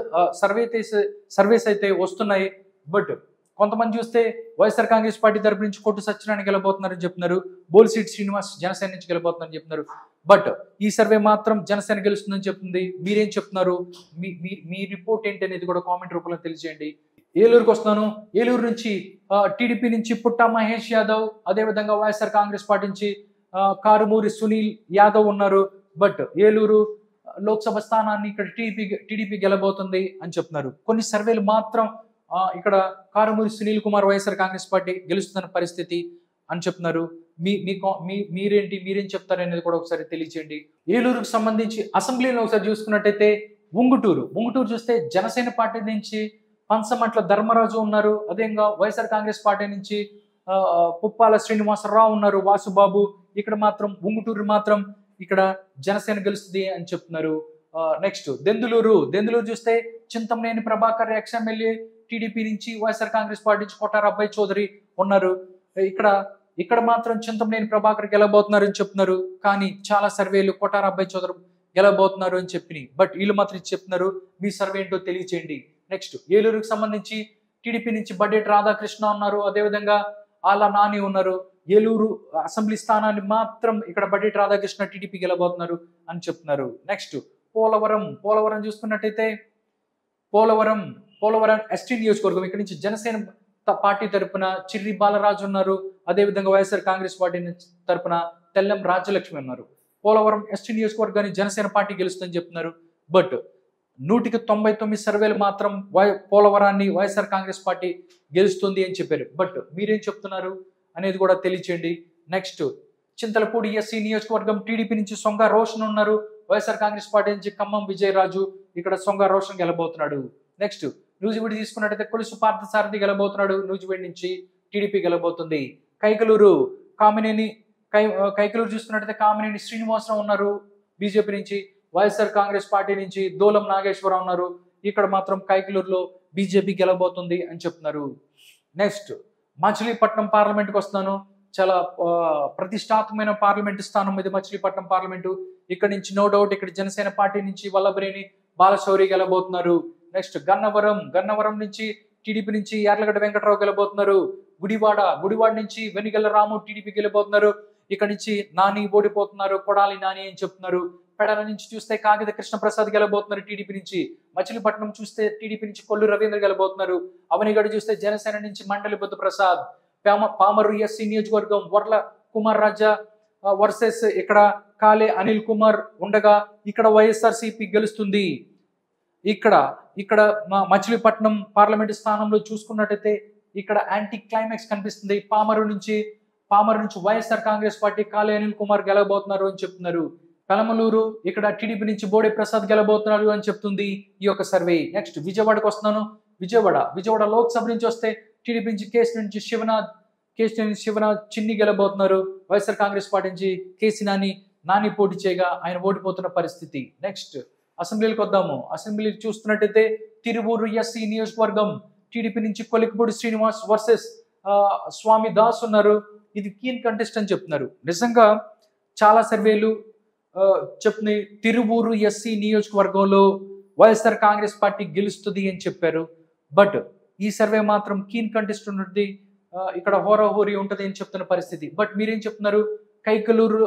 సర్వేస్ అయితే వస్తున్నాయి. బట్ కొంతమంది చూస్తే వైఎస్ఆర్ కాంగ్రెస్ పార్టీ తరపు నుంచి కొట్టు సత్యనారాయణ గెలబోతున్నారని చెప్తున్నారు. బోలిశెట్టి శ్రీనివాస్ జనసేన నుంచి గెలబోతున్నారని చెప్తున్నారు. బట్ ఈ సర్వే మాత్రం జనసేన గెలుస్తుందని చెప్తుంది. మీరేం చెప్తున్నారు? మీ రిపోర్ట్ ఏంటి అనేది కూడా కామెంట్ రూపంలో తెలియజేయండి. ఏలూరుకి వస్తున్నాను. ఏలూరు నుంచి టీడీపీ నుంచి పుట్టా మహేష్ యాదవ్, అదేవిధంగా వైఎస్ఆర్ కాంగ్రెస్ పార్టీ నుంచి కారుమూరి సునీల్ యాదవ్ ఉన్నారు. బట్ ఏలూరు లోక్సభ స్థానాన్ని ఇక్కడ టీడీపీ గెలబోతుంది అని చెప్తున్నారు. కొన్ని సర్వేలు మాత్రం ఇక్కడ కారుమూరి సునీల్ కుమార్ వైఎస్ఆర్ కాంగ్రెస్ పార్టీ గెలుస్తున్న పరిస్థితి అని చెప్తున్నారు. మీరేం చెప్తారనేది కూడా ఒకసారి తెలియచేయండి. ఏలూరుకు సంబంధించి అసెంబ్లీలో ఒకసారి చూసుకున్నట్టయితే ఉంగుటూరు చూస్తే జనసేన పార్టీ నుంచి పంచమట్ల ధర్మరాజు ఉన్నారు. అదేవిధంగా వైఎస్ఆర్ కాంగ్రెస్ పార్టీ నుంచి పుప్పాల శ్రీనివాసరావు ఉన్నారు, వాసుబాబు. ఇక్కడ మాత్రం ఉంగుటూరు మాత్రం ఇక్కడ జనసేన గెలుస్తుంది అని చెప్తున్నారు. నెక్స్ట్ దెందులూరు చూస్తే చింతమనేని ప్రభాకర్ ఎక్స్ఎమ్మెల్యే టీడీపీ నుంచి, వైఎస్ఆర్ కాంగ్రెస్ పార్టీ నుంచి కొట్టార అబ్బాయి చౌదరి ఉన్నారు. ఇక్కడ మాత్రం చింతమనేని ప్రభాకర్ గెలబోతున్నారు అని చెప్తున్నారు. కానీ చాలా సర్వేలు కొట్టార అబ్బాయి చౌదరి గెలబోతున్నారు అని చెప్పినాయి. బట్ వీళ్ళు మాత్రం చెప్తున్నారు. మీ సర్వే ఏంటో తెలియచేయండి. నెక్స్ట్ ఏలూరుకి సంబంధించి టీడీపీ నుంచి బడ్డేటి రాధాకృష్ణ ఉన్నారు. అదేవిధంగా ఆలా నాని ఉన్నారు. ఏలూరు అసెంబ్లీ స్థానాన్ని మాత్రం ఇక్కడ బడ్డేటి రాధాకృష్ణ టీడీపీ గెలబోతున్నారు అని చెప్తున్నారు. నెక్స్ట్ పోలవరం చూసుకున్నట్టయితే పోలవరం ఎస్టీ నియోజకవర్గం. ఇక్కడ నుంచి జనసేన పార్టీ తరపున చిర్రి బాలరాజు ఉన్నారు. అదేవిధంగా వైఎస్ఆర్ కాంగ్రెస్ పార్టీ తరపున తెల్లం రాజ్యలక్ష్మి ఉన్నారు. పోలవరం ఎస్టీ నియోజకవర్గాన్ని జనసేన పార్టీ గెలుస్తుందని చెప్తున్నారు. బట్ 199 సర్వేలు మాత్రం పోలవరాన్ని వైఎస్ఆర్ కాంగ్రెస్ పార్టీ గెలుస్తుంది అని చెప్పారు. బట్ మీరేం చెప్తున్నారు అనేది కూడా తెలియచేయండి. నెక్స్ట్ చింతలపూడి ఎస్సీ నియోజకవర్గం టీడీపీ నుంచి సొంగ రోషన్ ఉన్నారు. వైఎస్ఆర్ కాంగ్రెస్ పార్టీ నుంచి ఖమ్మం విజయరాజు, ఇక్కడ సొంగ రోషన్ గెలబోతున్నాడు. నెక్స్ట్ నూజివీడు తీసుకున్నట్టయితే కొలుసు పార్థసారథి గెలబోతున్నాడు. నూజివీడు నుంచి టీడీపీ గెలబోతుంది. కైకలూరు చూసుకున్నట్టయితే కామినేని శ్రీనివాసరావు ఉన్నారు బీజేపీ నుంచి. వైఎస్ఆర్ కాంగ్రెస్ పార్టీ నుంచి దూలం నాగేశ్వరరావు ఉన్నారు. ఇక్కడ మాత్రం కైకలూరులో బీజేపీ గెలబోతుంది అని చెప్తున్నారు. నెక్స్ట్ మచిలీపట్నం పార్లమెంట్కి వస్తున్నాను. చాలా ప్రతిష్టాత్మకమైన పార్లమెంటు స్థానం ఇది మచిలీపట్నం పార్లమెంటు. ఇక్కడ నుంచి నో డౌట్ ఇక్కడ జనసేన పార్టీ నుంచి వల్లభనేని బాలశౌరి గెలబోతున్నారు. నెక్స్ట్ గన్నవరం నుంచి టీడీపీ నుంచి యార్లగడ్డ వెంకటరావు గెలబోతున్నారు. గుడివాడ నుంచి వెనిగల్ల రాము టీడీపీ గెలబోతున్నారు. ఇక్కడ నుంచి నాని ఓడిపోతున్నారు, కొడాలి నాని అని చెప్తున్నారు. పెడల నుంచి చూస్తే కాగిత కృష్ణప్రసాద్ గెలబోతున్నారు టీడీపీ నుంచి. మచిలీపట్నం చూస్తే టీడీపీ నుంచి కొల్లు రవీంద్ర గెలబోతున్నారు. అవనిగడ చూస్తే జనసేన నుంచి మండలి బుద్ధ ప్రసాద్. పామరు ఎస్సీ నియోజకవర్గం వర్ల కుమార్ రాజా వర్సెస్ ఇక్కడ కాలే అనిల్ కుమార్ ఉండగా ఇక్కడ వైఎస్ఆర్సీపీ గెలుస్తుంది. ఇక్కడ ఇక్కడ మచిలీపట్నం పార్లమెంటు స్థానంలో చూసుకున్నట్టయితే ఇక్కడ యాంటీ క్లైమాక్స్ కనిపిస్తుంది. పామరు నుంచి వైఎస్ఆర్ కాంగ్రెస్ పార్టీ కాలే అనిల్ కుమార్ గెలవబోతున్నారు అని చెప్తున్నారు. పెలమలూరు ఇక్కడ టీడీపీ నుంచి బోడే ప్రసాద్ గెలవబోతున్నారు అని చెప్తుంది ఈ యొక్క సర్వే. నెక్స్ట్ విజయవాడకు వస్తున్నాను. విజయవాడ లోక్సభ నుంచి వస్తే టీడీపీ నుంచి కేసీ శివనాథ్ చిన్ని గెలవబోతున్నారు. వైఎస్ఆర్ కాంగ్రెస్ పార్టీ నుంచి కేసీ నాని పోటీ చేయగా ఆయన ఓడిపోతున్న పరిస్థితి. నెక్స్ట్ అసెంబ్లీలకు వద్దాము. అసెంబ్లీ చూస్తున్నట్టయితే తిరువూరు ఎస్సీ నియోజకవర్గం టీడీపీ నుంచి కొలికపూడి శ్రీనివాస్ వర్సెస్ స్వామి దాస్ ఉన్నారు. ఇది కీన్ కంటెస్ట్ అని చెప్తున్నారు. నిజంగా చాలా సర్వేలు చెప్తున్నాయి తిరువూరు ఎస్సీ నియోజకవర్గంలో వైఎస్ఆర్ కాంగ్రెస్ పార్టీ గెలుస్తుంది అని చెప్పారు. బట్ ఈ సర్వే మాత్రం కీన్ కంటెస్ట్ ఉన్నది, ఇక్కడ హోరాహోరీ ఉంటుంది అని చెప్తున్న పరిస్థితి. బట్ మీరేం చెప్తున్నారు? కైకలూరు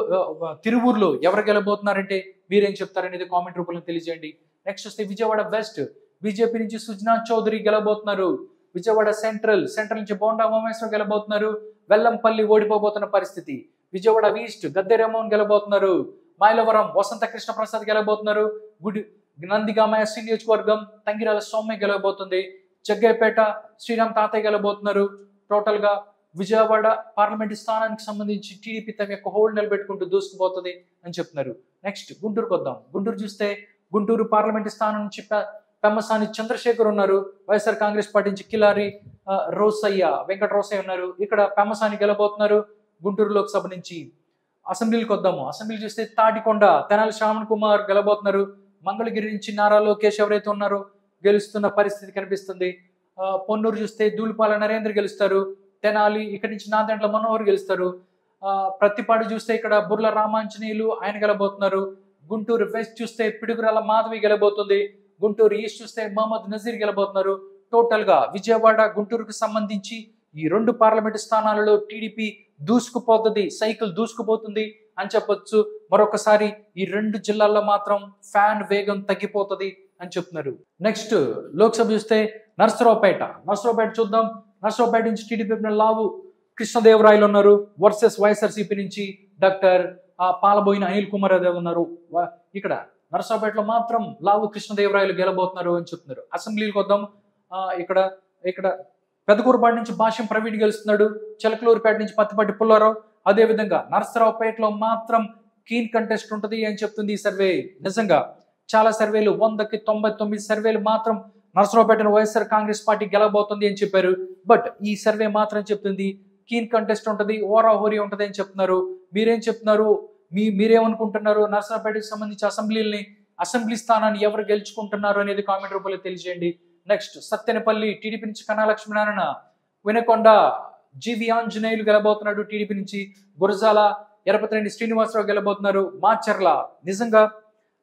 తిరువూరులో ఎవరు గెలబోతున్నారంటే మీరేం చెప్తారనేది కామెంట్ రూపంలో తెలియజేయండి. నెక్స్ట్ వస్తే విజయవాడ వెస్ట్ బీజేపీ నుంచి సుజనా చౌదరి గెలబోతున్నారు. విజయవాడ సెంట్రల్ నుంచి బోండా ఉమేశ్వర్ గెలబోతున్నారు. వెల్లంపల్లి ఓడిపోబోతున్న పరిస్థితి. విజయవాడ ఈస్ట్ గద్దె రామ్మోహన్ గెలబోతున్నారు. మైలవరం వసంత కృష్ణ ప్రసాద్ గెలబోతున్నారు. నందిగామ ఎస్సీ నియోజకవర్గం తంగిరాల సౌమ్య గెలవబోతుంది. జగ్గైపేట శ్రీరామ్ తాతయ్య గెలబోతున్నారు. టోటల్ గా విజయవాడ పార్లమెంట్ స్థానానికి సంబంధించి టీడీపీ తమ యొక్క హోల్డ్ నిలబెట్టుకుంటూ దూసుకుపోతుంది అని చెప్తున్నారు. నెక్స్ట్ గుంటూరుకు వద్దాం. గుంటూరు చూస్తే గుంటూరు పార్లమెంట్ స్థానం నుంచి పెమ్మసాని చంద్రశేఖర్ ఉన్నారు. వైఎస్ఆర్ కాంగ్రెస్ పార్టీ నుంచి కిలారి వెంకట రోసయ్య ఉన్నారు. ఇక్కడ పెమ్మసాని గెలబోతున్నారు గుంటూరు లోక్సభ నుంచి. అసెంబ్లీకి వద్దాము. అసెంబ్లీ చూస్తే తాటికొండ తెనాలి శ్రావణ్ కుమార్ గెలబోతున్నారు. మంగళగిరి నుంచి నారా లోకేష్ ఎవరైతే ఉన్నారో గెలుస్తున్న పరిస్థితి కనిపిస్తుంది. పొన్నూరు చూస్తే దూలిపాల నరేంద్ర గెలుస్తారు. తెనాలి ఇక్కడ నుంచి నాదెండ్ల మనోహర్ గెలుస్తారు. ప్రతిపాడు చూస్తే ఇక్కడ బుర్ల రామాంజనేయులు ఆయన గెలబోతున్నారు. గుంటూరు వెస్ట్ చూస్తే పిడుగురాల మాధవి గెలబోతుంది. గుంటూరు ఈస్ట్ చూస్తే మహమ్మద్ నజీర్ గెలబోతున్నారు. టోటల్ గా విజయవాడ గుంటూరుకు సంబంధించి ఈ 2 పార్లమెంటు స్థానాలలో టీడీపీ దూసుకుపోతుంది, సైకిల్ దూసుకుపోతుంది అని చెప్పొచ్చు. మరొకసారి ఈ 2 జిల్లాల్లో మాత్రం ఫ్యాన్ వేగం తగ్గిపోతుంది అని చెప్తున్నారు. నెక్స్ట్ లోక్సభ చూస్తే నర్సరావుపేట చూద్దాం. నర్సరావుపేట నుంచి టీడీపీ లావు కృష్ణదేవరాయలు ఉన్నారు. వర్సెస్ వైఎస్ఆర్సీపీ నుంచి డాక్టర్ పాలబోయిన అనిల్ కుమార్ యాదవ్ ఉన్నారు. ఇక్కడ నర్సరావుపేటలో మాత్రం లావు కృష్ణదేవరాయలు గెలబోతున్నారు అని చెప్తున్నారు. అసెంబ్లీకి వద్దాం. ఇక్కడ పెదకూరుపాటి నుంచి భాష్యం ప్రవీణ్ గెలుస్తున్నాడు. చిలకలూరుపేట నుంచి పత్తిపాటి పుల్లారావు. అదేవిధంగా నర్సరావుపేటలో మాత్రం కీన్ కంటెస్ట్ ఉంటుంది అని చెప్తుంది ఈ సర్వే. నిజంగా చాలా సర్వేలు 100కి 99 సర్వేలు మాత్రం నర్సరావుపేటను వైఎస్ఆర్ కాంగ్రెస్ పార్టీ గెలవబోతుంది అని చెప్పారు. బట్ ఈ సర్వే మాత్రం చెప్తుంది కీన్ కంటెస్ట్ ఉంటుంది, ఓరాహోరీ ఉంటుంది అని చెప్తున్నారు. మీరేం చెప్తున్నారు? మీరేమనుకుంటున్నారు? నర్సరావుపేటకి సంబంధించి అసెంబ్లీ స్థానాన్ని ఎవరు గెలుచుకుంటున్నారు అనేది కామెంట్ రూపంలో తెలియజేయండి. నెక్స్ట్ సత్తెనపల్లి టీడీపీ నుంచి కన్నా లక్ష్మీనారాయణ, వినకొండ జీవి ఆంజనేయులు గెలబోతున్నాడు. టీడీపీ నుంచి గురజాల ఎరపతిరెడ్డి శ్రీనివాసరావు గెలబోతున్నారు. మాచర్ల నిజంగా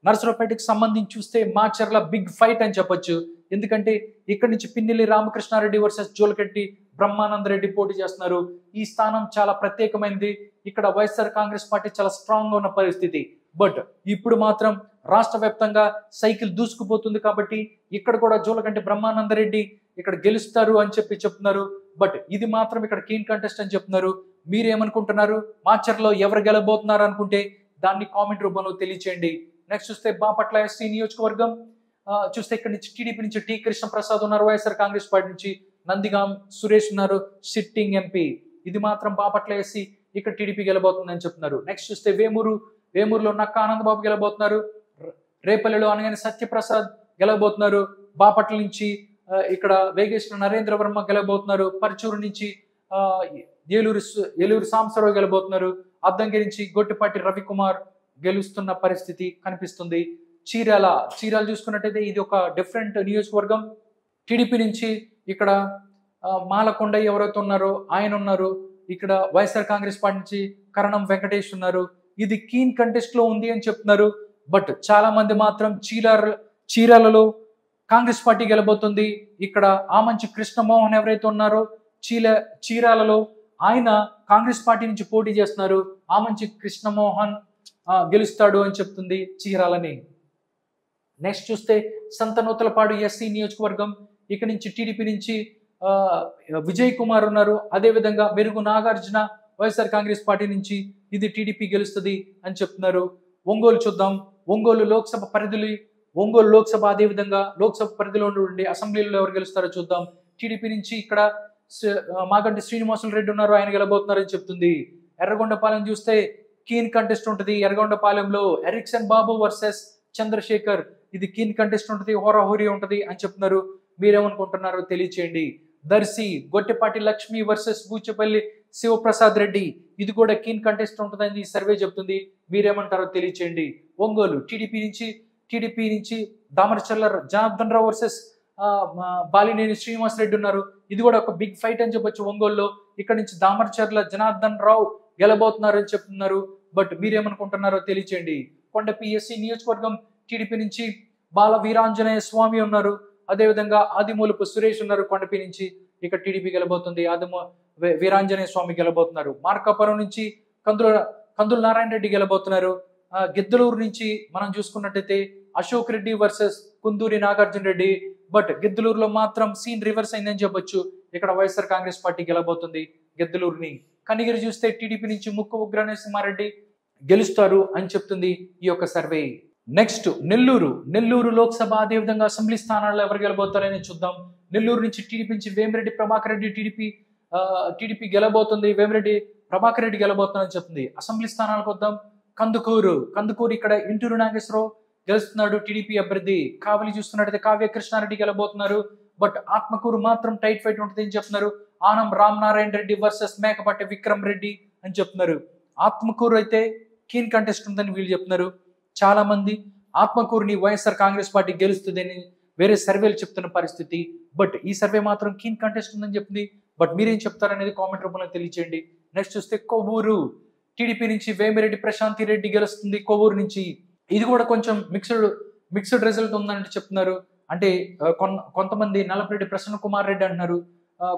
నర్సరావుపేటకి సంబంధించి చూస్తే మాచర్ల బిగ్ ఫైట్ అని చెప్పొచ్చు. ఎందుకంటే ఇక్కడి నుంచి పిన్నెల్లి రామకృష్ణారెడ్డి వర్సెస్ జోలకట్టి బ్రహ్మానందరెడ్డి పోటీ చేస్తున్నారు. ఈ స్థానం చాలా ప్రత్యేకమైనది. ఇక్కడ వైఎస్ఆర్ కాంగ్రెస్ పార్టీ చాలా స్ట్రాంగ్ గా ఉన్న పరిస్థితి. బట్ ఇప్పుడు మాత్రం రాష్ట్ర వ్యాప్తంగా సైకిల్ దూసుకుపోతుంది కాబట్టి ఇక్కడ కూడా జోలకంటి బ్రహ్మానందరెడ్డి ఇక్కడ గెలుస్తారు అని చెప్తున్నారు. బట్ ఇది మాత్రం ఇక్కడ కీన్ కంటెస్ట్ అని చెప్తున్నారు. మీరేమనుకుంటున్నారు? మాచర్లో ఎవరు గెలబోతున్నారు అనుకుంటే దాన్ని కామెంట్ రూపంలో తెలియచేయండి. నెక్స్ట్ చూస్తే బాపట్ల ఎస్సీ నియోజకవర్గం చూస్తే ఇక్కడ నుంచి టీడీపీ నుంచి టి కృష్ణ ప్రసాద్ ఉన్నారు. వైఎస్ఆర్ కాంగ్రెస్ పార్టీ నుంచి నందిగాం సురేష్ ఉన్నారు, సిట్టింగ్ ఎంపీ. ఇది మాత్రం బాపట్ల ఎస్సీ ఇక్కడ టీడీపీ గెలబోతుందని చెప్తున్నారు. నెక్స్ట్ చూస్తే వేమూరులో నక్క ఆనందబాబు గెలబోతున్నారు. రేపల్లిలో అనగానే సత్యప్రసాద్ గెలవబోతున్నారు. బాపట్ల నుంచి ఇక్కడ వేగేశ్వర నరేంద్ర వర్మ గెలవబోతున్నారు. పరచూరు నుంచి ఏలూరు సాంబశివరావు గెలబోతున్నారు. అద్దంకి నుంచి గొట్టిపాటి రవికుమార్ గెలుస్తున్న పరిస్థితి కనిపిస్తుంది. చీరాల చూసుకున్నట్టయితే ఇది ఒక డిఫరెంట్ నియోజకవర్గం. టీడీపీ నుంచి ఇక్కడ మాలకొండయ్య ఎవరైతే ఉన్నారో ఆయన ఉన్నారు. ఇక్కడ వైఎస్ఆర్ కాంగ్రెస్ పార్టీ నుంచి కరణం వెంకటేష్ ఉన్నారు. ఇది కీన్ కంటెస్ట్ లో ఉంది అని చెప్తున్నారు. బట్ చాలా మంది మాత్రం చీరాలలో కాంగ్రెస్ పార్టీ గెలబోతుంది. ఇక్కడ ఆమంచి కృష్ణమోహన్ ఎవరైతే ఉన్నారో చీరాలలో ఆయన కాంగ్రెస్ పార్టీ నుంచి పోటీ చేస్తున్నారు. ఆమంచి కృష్ణమోహన్ గెలుస్తాడు అని చెప్తుంది చీరాలని. నెక్స్ట్ చూస్తే సంతనూతలపాడు ఎస్సీ నియోజకవర్గం. ఇక్కడ నుంచి టీడీపీ నుంచి విజయ్ కుమార్ ఉన్నారు. అదేవిధంగా మెరుగు నాగార్జున వైఎస్ఆర్ కాంగ్రెస్ పార్టీ నుంచి ఇది టీడీపీ గెలుస్తుంది అని చెప్తున్నారు. ఒంగోలు చూద్దాం. ఒంగోలు లోక్సభ పరిధిలో ఒంగోలు లోక్సభ అదేవిధంగా లోక్సభ పరిధిలో ఉండే అసెంబ్లీలో ఎవరు గెలుస్తారో చూద్దాం. టీడీపీ నుంచి ఇక్కడ మాగంటి శ్రీనివాసులు రెడ్డి ఉన్నారు, ఆయన గెలబోతున్నారని చెప్తుంది. ఎర్రగొండపాలెం చూస్తే కీన్ కంటెస్ట్ ఉంటుంది. ఎర్రగొండపాలెంలో ఎరిక్సన్ బాబు వర్సెస్ చంద్రశేఖర్, ఇది కీన్ కంటెస్ట్ ఉంటుంది, హోరాహోరీ ఉంటుంది అని చెప్తున్నారు. మీరేమనుకుంటున్నారో తెలియచేయండి. దర్శి గొట్టెపాటి లక్ష్మి వర్సెస్ బూచపల్లి శివప్రసాద్ రెడ్డి, ఇది కూడా కీన్ కంటెస్ట్ ఉంటుందని సర్వే చెప్తుంది. మీరేమంటారో తెలియచేయండి. ఒంగోలు టీడీపీ నుంచి దామరచర్ల జనార్దన్ రావు వర్సెస్ బాలినేని శ్రీనివాస్ రెడ్డి ఉన్నారు. ఇది కూడా ఒక బిగ్ ఫైట్ అని చెప్పొచ్చు ఒంగోలులో. ఇక్కడ నుంచి దామరచర్ల జనార్దన్ రావు గెలబోతున్నారు అని చెప్తున్నారు. బట్ మీరేమనుకుంటున్నారో తెలియచేయండి. కొండ పిఎస్సి నియోజకవర్గం టీడీపీ నుంచి బాల వీరాంజనేయ స్వామి ఉన్నారు, అదేవిధంగా ఆదిమూలపు సురేష్ ఉన్నారు. కొండపి నుంచి ఇక్కడ టీడీపీ గెలబోతుంది, వీరాంజనేయ స్వామి గెలబోతున్నారు. మార్కాపురం నుంచి కందుల నారాయణ రెడ్డి గెలబోతున్నారు. గిద్దలూరు నుంచి మనం చూసుకున్నట్టయితే అశోక్ రెడ్డి వర్సెస్ కుందూరి నాగార్జున రెడ్డి. బట్ గిద్దలూరులో మాత్రం సీన్ రివర్స్ అయిందని చెప్పొచ్చు. ఇక్కడ వైఎస్ఆర్ కాంగ్రెస్ పార్టీ గెలబోతుంది గిద్దలూరుని. కనిగిరి చూస్తే టీడీపీ నుంచి ముక్కు ఉగ్ర నరసింహారెడ్డి గెలుస్తారు అని చెప్తుంది ఈ యొక్క సర్వే. నెక్స్ట్ నెల్లూరు లోక్సభ అదేవిధంగా అసెంబ్లీ స్థానాల్లో ఎవరు గెలబోతారని చూద్దాం. నెల్లూరు నుంచి టీడీపీ నుంచి వేమిరెడ్డి ప్రభాకర్ రెడ్డి టీడీపీ గెలబోతుంది. వేమిరెడ్డి ప్రభాకర్ రెడ్డి గెలబోతున్నారని చెప్తుంది. అసెంబ్లీ స్థానాలకు వద్దాం. కందుకూరు ఇక్కడ ఇంటూరు నాగేశ్వరరావు గెలుస్తున్నాడు, టీడీపీ అభ్యర్థి. కావలి చూస్తున్నట్టయితే కావ్య కృష్ణారెడ్డి గెలబోతున్నారు. బట్ ఆత్మకూరు మాత్రం టైట్ ఫైట్ ఉంటుంది అని చెప్తున్నారు. ఆనం రామనారాయణ రెడ్డి వర్సెస్ మేకపాటి విక్రమ్ రెడ్డి అని చెప్తున్నారు. ఆత్మకూరు అయితే కీన్ కంటెస్ట్ ఉందని వీళ్ళు చెప్తున్నారు. చాలా మంది ఆత్మకూరుని వైఎస్ఆర్ కాంగ్రెస్ పార్టీ గెలుస్తుందని వేరే సర్వేలు చెప్తున్న పరిస్థితి. బట్ ఈ సర్వే మాత్రం కీన్ కంటెస్ట్ ఉందని చెప్తుంది. బట్ మీరేం చెప్తారనేది కామెంట్ రూపంలో తెలియచేయండి. నెక్స్ట్ చూస్తే కొవ్వూరు టీడీపీ నుంచి వేమిరెడ్డి ప్రశాంతి రెడ్డి గెలుస్తుంది కొవ్వూరు నుంచి. ఇది కూడా కొంచెం మిక్స్డ్ రిజల్ట్ ఉందని చెప్తున్నారు. అంటే కొంతమంది నల్లపరెడ్డి ప్రసన్న కుమార్ రెడ్డి అంటున్నారు,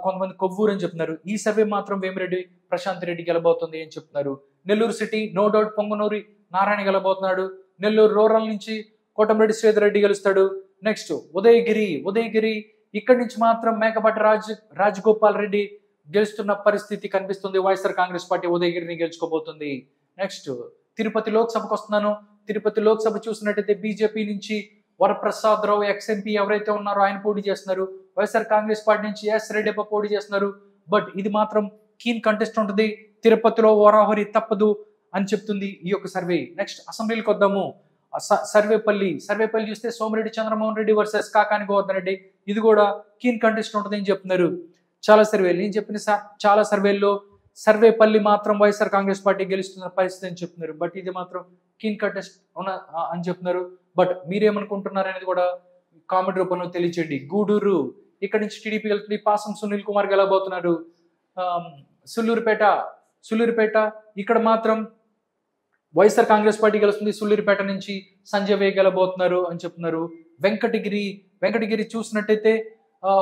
కొంతమంది కొవ్వూరు అని చెప్తున్నారు. ఈ సర్వే మాత్రం వేమిరెడ్డి ప్రశాంత్ రెడ్డి గెలబోతుంది అని చెప్తున్నారు. Nellore city no doubt Ponganuri Narayana గెలబోతున్నాడు. నెల్లూరు రూరల్ నుంచి కోటమిరెడ్డి శ్రీధర్ రెడ్డి గెలుస్తాడు. నెక్స్ట్ ఉదయగిరి ఇక్కడి నుంచి మాత్రం మేకపాటి రాజగోపాల్ రెడ్డి గెలుస్తున్న పరిస్థితి కనిపిస్తుంది. వైఎస్ఆర్ కాంగ్రెస్ పార్టీ ఉదయగిరిని గెలుచుకోబోతుంది. నెక్స్ట్ తిరుపతి లోక్సభకు వస్తున్నాను. తిరుపతి లోక్సభ చూసినట్టయితే బీజేపీ నుంచి వరప్రసాద్ రావు ఎక్స్ఎంపీ ఎవరైతే ఉన్నారో ఆయన పోటీ చేస్తున్నారు. వైఎస్ఆర్ కాంగ్రెస్ పార్టీ నుంచి ఎస్ రెడ్డప్ప పోటీ చేస్తున్నారు. బట్ ఇది మాత్రం కీన్ కంటెస్ట్ ఉంటుంది. తిరుపతిలో ఓరాహోరీ తప్పదు అని చెప్తుంది ఈ యొక్క సర్వే. నెక్స్ట్ అసెంబ్లీకి వద్దాము. సర్వేపల్లి చూస్తే సోమిరెడ్డి చంద్రమోహన్ రెడ్డి వర్సెస్ కాకాని గోవర్ధన్ రెడ్డి, ఇది కూడా కీన్ కంటెస్ట్ ఉంటుంది అని చెప్తున్నారు. చాలా సర్వేలు నేను చెప్పిన చాలా సర్వేల్లో సర్వేపల్లి మాత్రం వైఎస్ఆర్ కాంగ్రెస్ పార్టీ గెలుస్తున్న పరిస్థితి అని చెప్తున్నారు. బట్ ఇది మాత్రం కీన్ కంటెస్ట్ అని చెప్తున్నారు. బట్ మీరేమనుకుంటున్నారు అనేది కూడా కామెంట్ రూపంలో తెలియచేయండి. గూడూరు ఇక్కడ నుంచి టీడీపీ వెళ్తుంది. పాసం సునీల్ కుమార్ గెలబోతున్నారు. సుల్లూరుపేట ఇక్కడ మాత్రం వైఎస్ఆర్ కాంగ్రెస్ పార్టీ గెలుస్తుంది. సుల్లూరుపేట నుంచి సంజయ్ వే గెలబోతున్నారు అని చెప్తున్నారు. వెంకటగిరి చూసినట్టయితే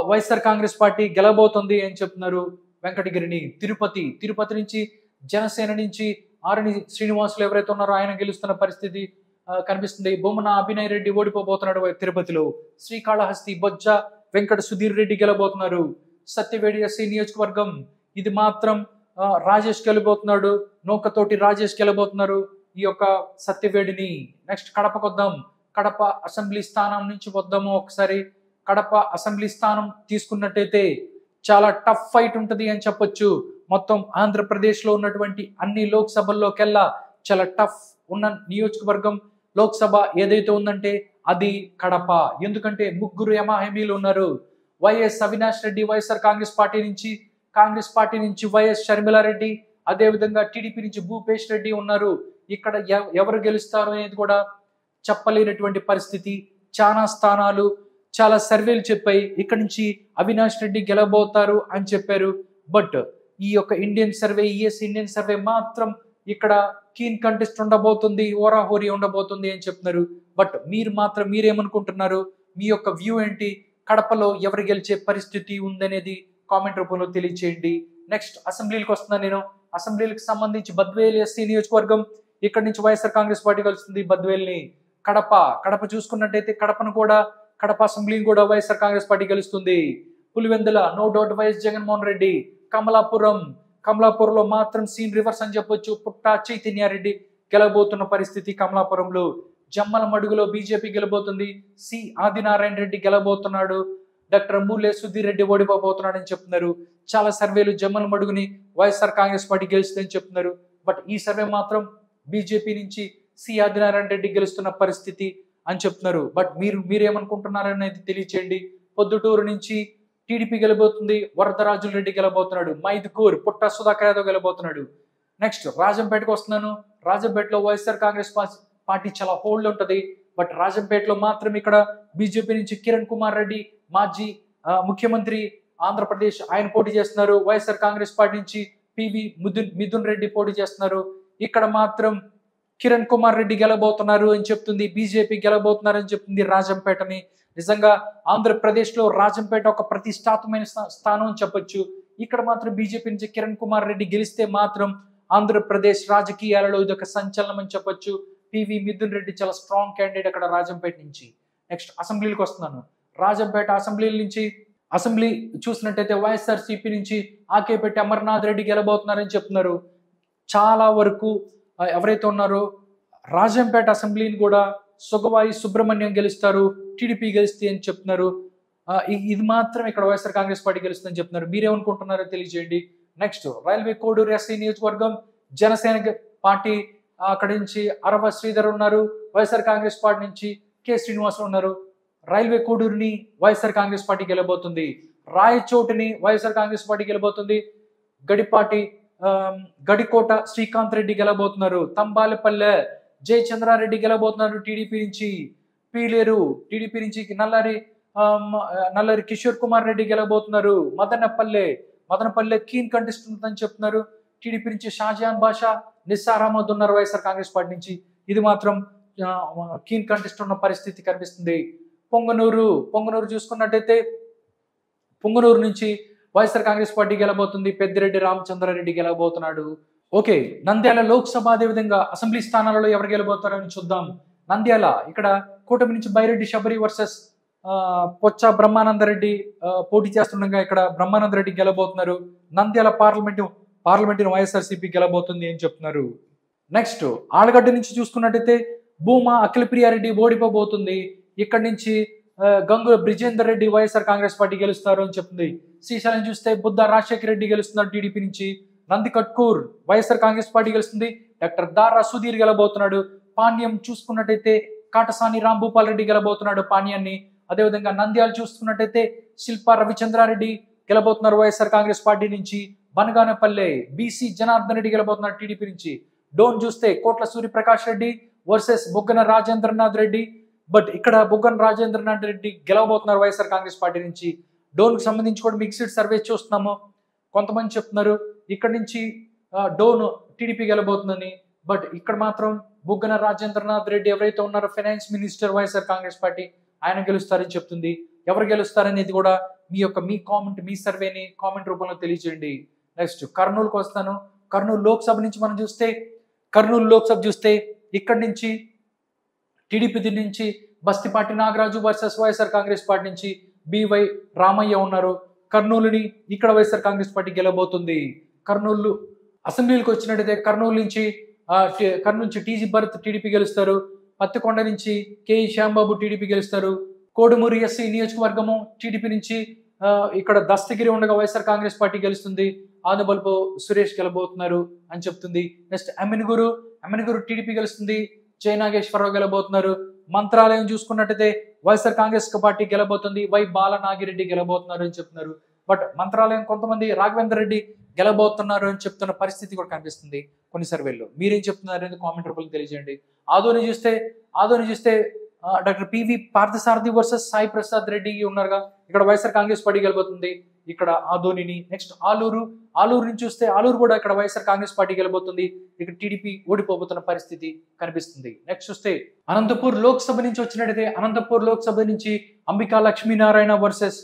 వైఎస్ఆర్ కాంగ్రెస్ పార్టీ గెలబోతుంది అని చెప్తున్నారు వెంకటగిరిని. తిరుపతి నుంచి జనసేన నుంచి ఆరణి శ్రీనివాసులు ఎవరైతే ఉన్నారో ఆయన గెలుస్తున్న పరిస్థితి కనిపిస్తుంది. బొమ్మన అభినయ్ రెడ్డి ఓడిపోబోతున్నాడు తిరుపతిలో. శ్రీకాళహస్తి బొజ్జ వెంకట సుధీర్ రెడ్డి గెలబోతున్నారు. సత్యవేడి ఎస్సీ నియోజకవర్గం ఇది మాత్రం రాజేష్ గెలబోతున్నాడు. నౌకతోటి రాజేష్ గెలబోతున్నారు ఈ యొక్క సత్యవేడిని. నెక్స్ట్ కడపకు వద్దాం. కడప అసెంబ్లీ స్థానం నుంచి వద్దాము ఒకసారి. కడప అసెంబ్లీ స్థానం తీసుకున్నట్టయితే చాలా టఫ్ ఫైట్ ఉంటుంది అని చెప్పొచ్చు. మొత్తం ఆంధ్రప్రదేశ్లో ఉన్నటువంటి అన్ని లోక్సభల్లోకెల్లా చాలా టఫ్ ఉన్న నియోజకవర్గం లోక్సభ ఏదైతే ఉందంటే అది కడప. ఎందుకంటే ముగ్గురు యమాహేమీలు ఉన్నారు. వైఎస్ అవినాష్ రెడ్డి వైఎస్ఆర్ కాంగ్రెస్ పార్టీ నుంచి వైఎస్ షర్మిలారెడ్డి, అదేవిధంగా టీడీపీ నుంచి భూపేష్ రెడ్డి ఉన్నారు. ఇక్కడ ఎవరు గెలుస్తారు అనేది కూడా చెప్పలేనటువంటి పరిస్థితి. చాలా స్థానాలు చాలా సర్వేలు చెప్పాయి ఇక్కడ నుంచి అవినాష్ రెడ్డి గెలబోతారు అని చెప్పారు. బట్ ఈ యొక్క ఇండియన్ సర్వే మాత్రం ఇక్కడ కీన్ కంటెస్ట్ ఉండబోతుంది, ఓరాహోరీ ఉండబోతుంది అని చెప్తున్నారు. బట్ మీరేమనుకుంటున్నారు? మీ యొక్క వ్యూ ఏంటి? కడపలో ఎవరు గెలిచే పరిస్థితి ఉందనేది కామెంట్ రూపంలో తెలియచేయండి. నెక్స్ట్ అసెంబ్లీలకు వస్తున్నాను నేను. అసెంబ్లీలకు సంబంధించి బద్వేల్ ఎస్సీ నియోజకవర్గం ఇక్కడ నుంచి వైఎస్ఆర్ కాంగ్రెస్ పార్టీ కలుస్తుంది బద్వేల్ని. కడప చూసుకున్నట్టయితే కడప అసెంబ్లీని కూడా వైఎస్ఆర్ కాంగ్రెస్ పార్టీ గెలుస్తుంది. Pulivendula no doubt YS Jaganmohan Reddy. Kamalapuram కమలాపురంలో మాత్రం సీన్ రివర్స్ అని చెప్పొచ్చు. పుట్టా చైతన్యారెడ్డి గెలబోతున్న పరిస్థితి కమలాపురంలో. జమ్మల మడుగులో బీజేపీ గెలబోతుంది. సి ఆదినారాయణ రెడ్డి గెలబోతున్నాడు. డాక్టర్ మూలే సుధీర్ రెడ్డి ఓడిపోబోతున్నాడని చెప్తున్నారు. చాలా సర్వేలు జమ్మల మడుగుని వైఎస్ఆర్ కాంగ్రెస్ పార్టీ గెలుస్తుందని చెప్తున్నారు. బట్ ఈ సర్వే మాత్రం బీజేపీ నుంచి సి ఆదినారాయణ రెడ్డి గెలుస్తున్న పరిస్థితి అని చెప్తున్నారు. బట్ మీరేమనుకుంటున్నారు అనేది తెలియచేయండి. పొద్దుటూరు నుంచి టీడీపీ గెలబోతుంది. వరదరాజుల రెడ్డి గెలబోతున్నాడు. మైదుకూర్ పుట్ట సుధాకర్ యాదవ్ గెలబోతున్నాడు. నెక్స్ట్ రాజంపేటకు వస్తున్నాను. రాజంపేటలో వైఎస్ఆర్ కాంగ్రెస్ పార్టీ చాలా హోల్డ్ ఉంటుంది. బట్ రాజంపేటలో మాత్రం ఇక్కడ బీజేపీ నుంచి కిరణ్ కుమార్ రెడ్డి మాజీ ముఖ్యమంత్రి ఆంధ్రప్రదేశ్ ఆయన పోటీ చేస్తున్నారు. వైఎస్ఆర్ కాంగ్రెస్ పార్టీ నుంచి పివి మిథున్ రెడ్డి పోటీ చేస్తున్నారు. ఇక్కడ మాత్రం కిరణ్ కుమార్ రెడ్డి గెలబోతున్నారు అని చెప్తుంది. బీజేపీ గెలబోతున్నారు అని చెప్తుంది రాజంపేటని. నిజంగా ఆంధ్రప్రదేశ్ లో రాజంపేట ఒక ప్రతిష్టాత్మకమైన స్థానం అని చెప్పొచ్చు. ఇక్కడ మాత్రం బీజేపీ నుంచి కిరణ్ కుమార్ రెడ్డి గెలిస్తే మాత్రం ఆంధ్రప్రదేశ్ రాజకీయాలలో ఇది ఒక సంచలనం అని చెప్పొచ్చు. పివి మిథున్ రెడ్డి చాలా స్ట్రాంగ్ క్యాండిడేట్ అక్కడ రాజంపేట నుంచి. నెక్స్ట్ అసెంబ్లీలకు వస్తున్నాను. రాజంపేట అసెంబ్లీ నుంచి అసెంబ్లీ చూసినట్టయితే వైఎస్ఆర్సీపీ నుంచి ఆకేపెట్టి అమర్నాథ్ రెడ్డి గెలబోతున్నారని చెప్తున్నారు. చాలా వరకు ఎవరైతే ఉన్నారో రాజంపేట అసెంబ్లీని కూడా సుగవాయి సుబ్రహ్మణ్యం గెలుస్తారు, టీడీపీ గెలుస్తే అని చెప్తున్నారు. ఇది మాత్రం ఇక్కడ వైఎస్ఆర్ కాంగ్రెస్ పార్టీ గెలుస్తుందని చెప్తున్నారు. మీరేమనుకుంటున్నారో తెలియజేయండి. నెక్స్ట్ రైల్వే కోడూరు ఎస్సీ నియోజకవర్గం జనసేన పార్టీ అక్కడి నుంచి అరవ శ్రీధర్ ఉన్నారు. వైఎస్ఆర్ కాంగ్రెస్ పార్టీ నుంచి కె శ్రీనివాసరావు ఉన్నారు. రైల్వే కోడూరుని వైఎస్ఆర్ కాంగ్రెస్ పార్టీ గెలబోతుంది. రాయచోటిని వైఎస్ఆర్ కాంగ్రెస్ పార్టీ గెలబోతుంది. గడికోట శ్రీకాంత్ రెడ్డి గెలబోతున్నారు. తంబాలపల్లె జయచంద్రారెడ్డి గెలబోతున్నారు టీడీపీ నుంచి. పీలేరు టీడీపీ నుంచి నల్లరి కిషోర్ కుమార్ రెడ్డి గెలబోతున్నారు. మదనపల్లె కీన్ కంటెస్ట్ ఉంటుందని చెప్తున్నారు. టీడీపీ నుంచి షాజహాన్ బాషా, నిస్సార్ అహ్మద్ ఉన్నారు వైఎస్ఆర్ కాంగ్రెస్ పార్టీ నుంచి. ఇది మాత్రం కీన్ కంటెస్ట్ ఉన్న పరిస్థితి కనిపిస్తుంది. పొంగనూరు చూసుకున్నట్టయితే పొంగనూరు నుంచి వైఎస్ఆర్ కాంగ్రెస్ పార్టీ గెలబోతుంది. పెద్దిరెడ్డి రామచంద్రారెడ్డి గెలబోతున్నాడు. ఓకే, నంద్యాల లోక్సభ అదేవిధంగా అసెంబ్లీ స్థానాలలో ఎవరు గెలబోతారని చూద్దాం. నంద్యాల ఇక్కడ కూటమి నుంచి బైరెడ్డి శబరి వర్సెస్ పొచ్చ బ్రహ్మానందరెడ్డి పోటీ చేస్తుండగా ఇక్కడ బ్రహ్మానందరెడ్డి గెలబోతున్నారు. నంద్యాల పార్లమెంట్ వైఎస్ఆర్సీపీ గెలబోతుంది అని చెప్తున్నారు. నెక్స్ట్ ఆలగడ్డ నుంచి చూసుకున్నట్టయితే భూమా అఖిలప్రియారెడ్డి ఓడిపోబోతుంది. ఇక్కడ నుంచి గంగుల బ్రిజేందర్ రెడ్డి వైఎస్ఆర్ కాంగ్రెస్ పార్టీ గెలుస్తారు అని చెప్తుంది. శ్రీశైలం చూస్తే బుద్ధ రాజశేఖర రెడ్డి గెలుస్తున్నారు టీడీపీ నుంచి. నందికట్కూర్ వైఎస్ఆర్ కాంగ్రెస్ పార్టీ గెలుస్తుంది. డాక్టర్ దారా సుధీర్ గెలబోతున్నాడు. పాణ్యం చూసుకున్నట్టయితే కాటసాని రాంభూపాల్ రెడ్డి గెలబోతున్నాడు పాణ్యాన్ని. అదేవిధంగా నంద్యాల చూసుకున్నట్టయితే శిల్పా రవిచంద్రారెడ్డి గెలబోతున్నారు వైఎస్ఆర్ కాంగ్రెస్ పార్టీ నుంచి. బనగానపల్లె బీసీ జనార్దన్ రెడ్డి గెలబోతున్నారు టీడీపీ నుంచి. డోన్ చూస్తే కోట్ల సూర్యప్రకాష్ రెడ్డి వర్సెస్ బుగ్గన రాజేంద్రనాథ్ రెడ్డి. బట్ ఇక్కడ బుగ్గన రాజేంద్రనాథ్ రెడ్డి గెలవబోతున్నారు వైఎస్ఆర్ కాంగ్రెస్ పార్టీ నుంచి. డోన్ కి సంబంధించి కూడా మిక్స్డ్ సర్వే చూస్తున్నాము. కొంతమంది చెప్తున్నారు ఇక్కడ నుంచి డోన్ టీడీపీ గెలబోతుందని. బట్ ఇక్కడ మాత్రం బుగ్గన రాజేంద్రనాథ్ రెడ్డి ఎవరైతే ఉన్నారో finance minister YSR Congress party ఆయన గెలుస్తారని చెప్తుంది. ఎవరు గెలుస్తారనేది కూడా మీ సర్వేని కామెంట్ రూపంలో తెలియజేయండి. నెక్స్ట్ కర్నూలుకు వస్తాను. కర్నూలు లోక్సభ నుంచి మనం చూస్తే ఇక్కడి నుంచి టీడీపీ నుంచి Bastipati Nagaraju versus YSR Congress party నుంచి బివై రామయ్య ఉన్నారు. కర్నూలుని ఇక్కడ వైఎస్ఆర్ కాంగ్రెస్ పార్టీ గెలబోతుంది. కర్నూలు అసెంబ్లీలకు వచ్చినట్టయితే కర్నూలు నుంచి టీజీ భరత్ టీడీపీ గెలుస్తారు. పత్తికొండ నుంచి కేఈ శ్యాంబాబు టీడీపీ గెలుస్తారు. కోడుమూరు ఎస్సీ నియోజకవర్గము టీడీపీ నుంచి ఇక్కడ దస్తగిరి ఉండగా వైఎస్ఆర్ కాంగ్రెస్ పార్టీ గెలుస్తుంది. ఆనుబల్పు సురేష్ గెలబోతున్నారు అని చెప్తుంది. నెక్స్ట్ అమ్మినిగురు టీడీపీ గెలుస్తుంది. జయనాగేశ్వరరావు గెలబోతున్నారు. మంత్రాలయం చూసుకున్నట్టయితే వైఎస్ఆర్ కాంగ్రెస్ పార్టీ గెలబోతుంది. వై బాలనాగిరెడ్డి గెలబోతున్నారు అని చెప్తున్నారు. బట్ మంత్రాలయం కొంతమంది రాఘవేందర్ రెడ్డి గెలబోతున్నారు అని చెప్తున్న పరిస్థితి కూడా కనిపిస్తుంది కొన్ని సర్వేల్లో. మీరేం చెప్తున్నారు అనేది కామెంట్ రూపంలో తెలియజేయండి. ఆదోని చూస్తే doctor PV Parthasarathi versus Sai Prasad Reddy ఉన్నారుగా. ఇక్కడ వైఎస్ఆర్ కాంగ్రెస్ పార్టీ గెలబోతుంది ఇక్కడ ఆదోనిని. నెక్స్ట్ ఆలూరు నుంచి చూస్తే ఆలూరు కూడా ఇక్కడ వైఎస్ఆర్ కాంగ్రెస్ పార్టీ గెలబోతుంది. ఇక్కడ టీడీపీ ఓడిపోతున్న పరిస్థితి కనిపిస్తుంది. నెక్స్ట్ చూస్తే అనంతపూర్ లోక్సభ నుంచి వచ్చినట్టయితే అనంతపూర్ లోక్సభ నుంచి Ambika Lakshminarayana versus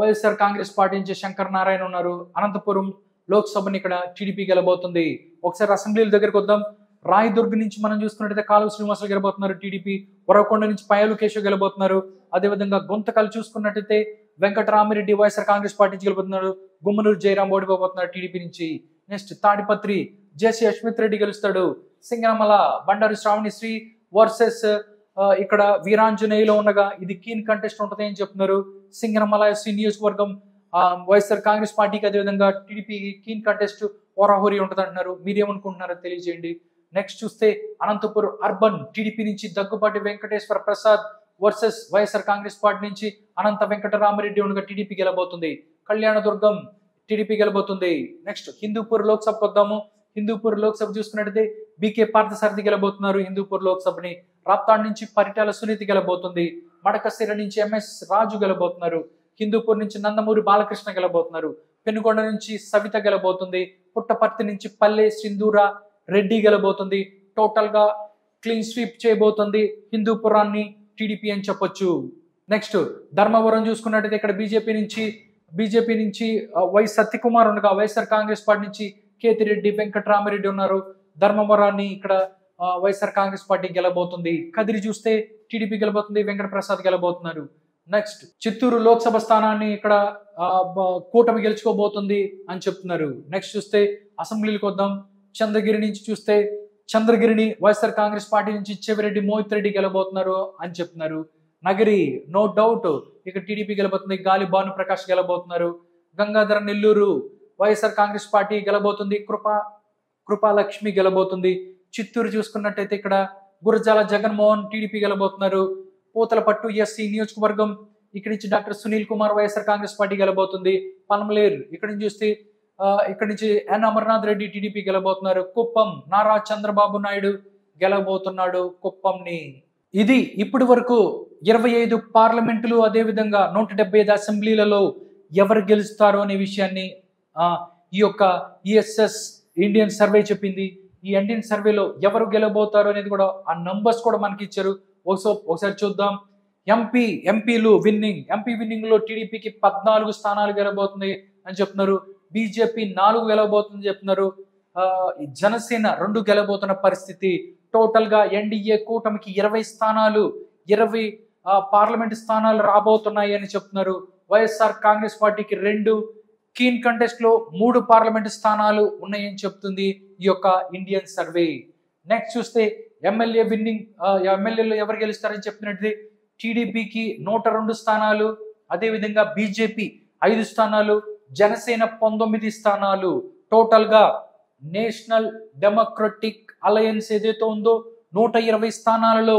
YSR Congress party నుంచి శంకర్ నారాయణ ఉన్నారు. అనంతపురం లోక్సభని ఇక్కడ టీడీపీ గెలబోతుంది. ఒకసారి అసెంబ్లీల దగ్గరకు వద్దాం. రాయదుర్గ్ నుంచి మనం చూసుకున్నట్టయితే కాలువ శ్రీనివాసులు గెలబోతున్నారు టీడీపీ. వరకొండ నుంచి పయాలు కేశవ్ గెలబోతున్నారు. అదేవిధంగా గుంతకల్ చూసుకున్నట్టయితే వెంకటరామిరెడ్డి వైఎస్ఆర్ కాంగ్రెస్ పార్టీ నుంచి గెలబోతున్నారు. గుమ్మనూరు జయరాం ఓడిపోతున్నారు టీడీపీ నుంచి. నెక్స్ట్ తాడిపత్రి జేసీ అశ్మిత్ రెడ్డి గెలుస్తాడు. సింగనమల బండారు శ్రావణిశ్రీ వర్సెస్ ఇక్కడ వీరాంజనేయులో ఉండగా ఇది కీన్ కంటెస్ట్ ఉంటుంది అని చెప్తున్నారు. సింగనమల ఎస్సీ నియోజకవర్గం వైఎస్ఆర్ కాంగ్రెస్ పార్టీకి అదేవిధంగా టీడీపీకి కీన్ కంటెస్ట్ హోరాహోరీ ఉంటుంది అంటున్నారు. మీరేమనుకుంటున్నారో తెలియజేయండి. నెక్స్ట్ చూస్తే అనంతపూర్ అర్బన్ టీడీపీ నుంచి Daggubati Venkateswara Prasad versus YSR Congress party నుంచి అనంత వెంకటరామరెడ్డి ఉండగా టీడీపీ గెలబోతుంది. కళ్యాణదుర్గం టీడీపీ గెలబోతుంది. నెక్స్ట్ హిందూపూర్ లోక్సభకు వద్దాము. హిందూపూర్ లోక్సభ చూసుకున్నట్టయితే బీకే పార్థసారథి గెలబోతున్నారు హిందూపూర్ లోక్సభని. రాప్తాడ్ నుంచి పరిటాల సునీతి గెలబోతుంది. మడకశిర నుంచి ఎంఎస్ రాజు గెలబోతున్నారు. హిందూపూర్ నుంచి నందమూరి బాలకృష్ణ గెలబోతున్నారు. పెనుగొండ నుంచి సవిత గెలబోతుంది. పుట్టపర్తి నుంచి పల్లె సింధూర రెడ్డి గెలబోతుంది. టోటల్ గా క్లీన్ స్వీప్ చేయబోతుంది హిందూపురాన్ని టీడీపీ అని చెప్పొచ్చు. నెక్స్ట్ ధర్మవరం చూసుకున్నట్టయితే ఇక్కడ బీజేపీ నుంచి వై సత్యకుమార్ ఉండగా వైఎస్ఆర్ కాంగ్రెస్ పార్టీ నుంచి కేతిరెడ్డి వెంకటరామరెడ్డి ఉన్నారు. ధర్మవరాన్ని ఇక్కడ వైఎస్ఆర్ కాంగ్రెస్ పార్టీ గెలబోతుంది. కదిరి చూస్తే టీడీపీ గెలబోతుంది. వెంకట ప్రసాద్ గెలబోతున్నారు. నెక్స్ట్ చిత్తూరు లోక్సభ స్థానాన్ని ఇక్కడ కూటమి గెలుచుకోబోతుంది అని చెప్తున్నారు. నెక్స్ట్ చూస్తే అసెంబ్లీలకు వద్దాం. చంద్రగిరి నుంచి చూస్తే చంద్రగిరిని వైఎస్ఆర్ కాంగ్రెస్ పార్టీ నుంచి చెవిరెడ్డి మోహిత్ రెడ్డి గెలబోతున్నారు అని చెప్తున్నారు. నగరి నో డౌట్ ఇక్కడ టీడీపీ గెలబోతుంది. గాలి భానుప్రకాష్ గెలబోతున్నారు. గంగాధర నెల్లూరు వైఎస్ఆర్ కాంగ్రెస్ పార్టీ గెలబోతుంది. కృపాలక్ష్మి గెలబోతుంది. చిత్తూరు చూసుకున్నట్టయితే ఇక్కడ గురజాల జగన్మోహన్ టీడీపీ గెలబోతున్నారు. పూతలపట్టు ఎస్సీ నియోజకవర్గం ఇక్కడి నుంచి డాక్టర్ సునీల్ కుమార్ వైఎస్ఆర్ కాంగ్రెస్ పార్టీ గెలబోతుంది. పల్మలేర్ ఇక్కడి నుంచి చూస్తే ఇక్కడి నుంచి ఎన్ అమర్నాథ్ రెడ్డి టీడీపీ గెలబోతున్నారు. కుప్పం నారా చంద్రబాబు నాయుడు గెలబోతున్నాడు కుప్పంని. ఇది ఇప్పటి వరకు 25 పార్లమెంటులు అదేవిధంగా 175 అసెంబ్లీలలో ఎవరు గెలుస్తారు అనే విషయాన్ని ఈ యొక్క ఈఎస్ఎస్ ఇండియన్ సర్వే చెప్పింది. ఈ ఇండియన్ సర్వేలో ఎవరు గెలబోతారు అనేది కూడా ఆ నంబర్స్ కూడా మనకి ఇచ్చారు. ఒకసారి చూద్దాం. ఎంపీ విన్నింగ్ లో టీడీపీకి 14 స్థానాలు గెలబోతుంది అని చెప్తున్నారు. బీజేపీ 4 గెలవబోతుందని చెప్తున్నారు. జనసేన 2 గెలబోతున్న పరిస్థితి. టోటల్ గా ఎన్డీఏ కూటమికి 20 పార్లమెంట్ స్థానాలు రాబోతున్నాయి అని చెప్తున్నారు. వైఎస్ఆర్ కాంగ్రెస్ పార్టీకి 2 కీన్ కంటెస్ట్ లో 3 పార్లమెంట్ స్థానాలు ఉన్నాయని చెప్తుంది ఈ యొక్క ఇండియన్ సర్వే. నెక్స్ట్ చూస్తే ఎమ్మెల్యేలో ఎవరు గెలుస్తారని చెప్తున్నట్టు టీడీపీకి 102 స్థానాలు, అదేవిధంగా బీజేపీ 5 స్థానాలు, జనసేన 19 స్థానాలు. టోటల్ గా నేషనల్ డెమోక్రటిక్ అలయన్స్ ఏదైతే ఉందో 120 స్థానాలలో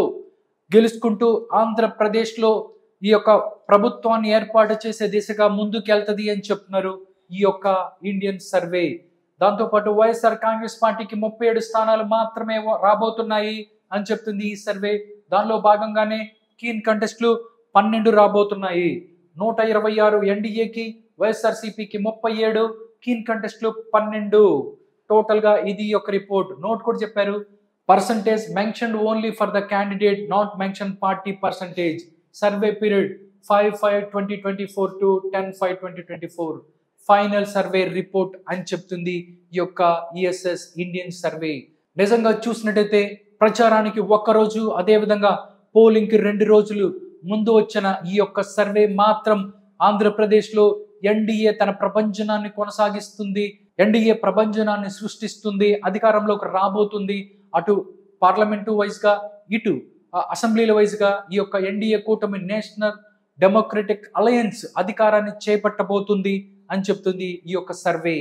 గెలుచుకుంటూ ఆంధ్రప్రదేశ్ లో ఈ యొక్క ప్రభుత్వాన్ని ఏర్పాటు చేసే దిశగా ముందుకెళ్తది అని చెప్తున్నారు ఈ యొక్క ఇండియన్ సర్వే. దాంతోపాటు వైఎస్ఆర్ కాంగ్రెస్ పార్టీకి 37 స్థానాలు మాత్రమే రాబోతున్నాయి అని చెప్తుంది ఈ సర్వే. దానిలో భాగంగానే కీన్ కంటెస్ట్లు 12 రాబోతున్నాయి. 126 ఎన్డీఏకి, వైఎస్ఆర్సీపీకి 37, కీన్ కంటెస్ట్లు 12. టోటల్ గా ఇది యొక్క రిపోర్ట్. నోట్ కూడా చెప్పారు, percentage mentioned only for the candidate, not mention party percentage. Survey period 5/5/2024 to 10/5/2024. Final survey report అని చెప్తుంది ఈ యొక్క ఈఎస్ఎస్ ఇండియన్ సర్వే. నిజంగా చూసినట్టయితే ప్రచారానికి 1 రోజు, అదేవిధంగా పోలింగ్ కి 2 రోజులు ముందు వచ్చిన ఈ యొక్క సర్వే మాత్రం ఆంధ్రప్రదేశ్ లో ఎన్డీఏ తన ప్రపంచనాన్ని కొనసాగిస్తుంది, ఎన్డీఏ ప్రపంచనాన్ని సృష్టిస్తుంది, అధికారంలోకి రాబోతుంది. అటు పార్లమెంటు వైజ్ గా, ఇటు అసెంబ్లీల వైజ్ గా ఈ యొక్క ఎన్డీఏ కూటమి నేషనల్ డెమోక్రటిక్ అలయన్స్ అధికారాన్ని చేపట్టబోతుంది అని చెప్తుంది ఈ యొక్క సర్వే.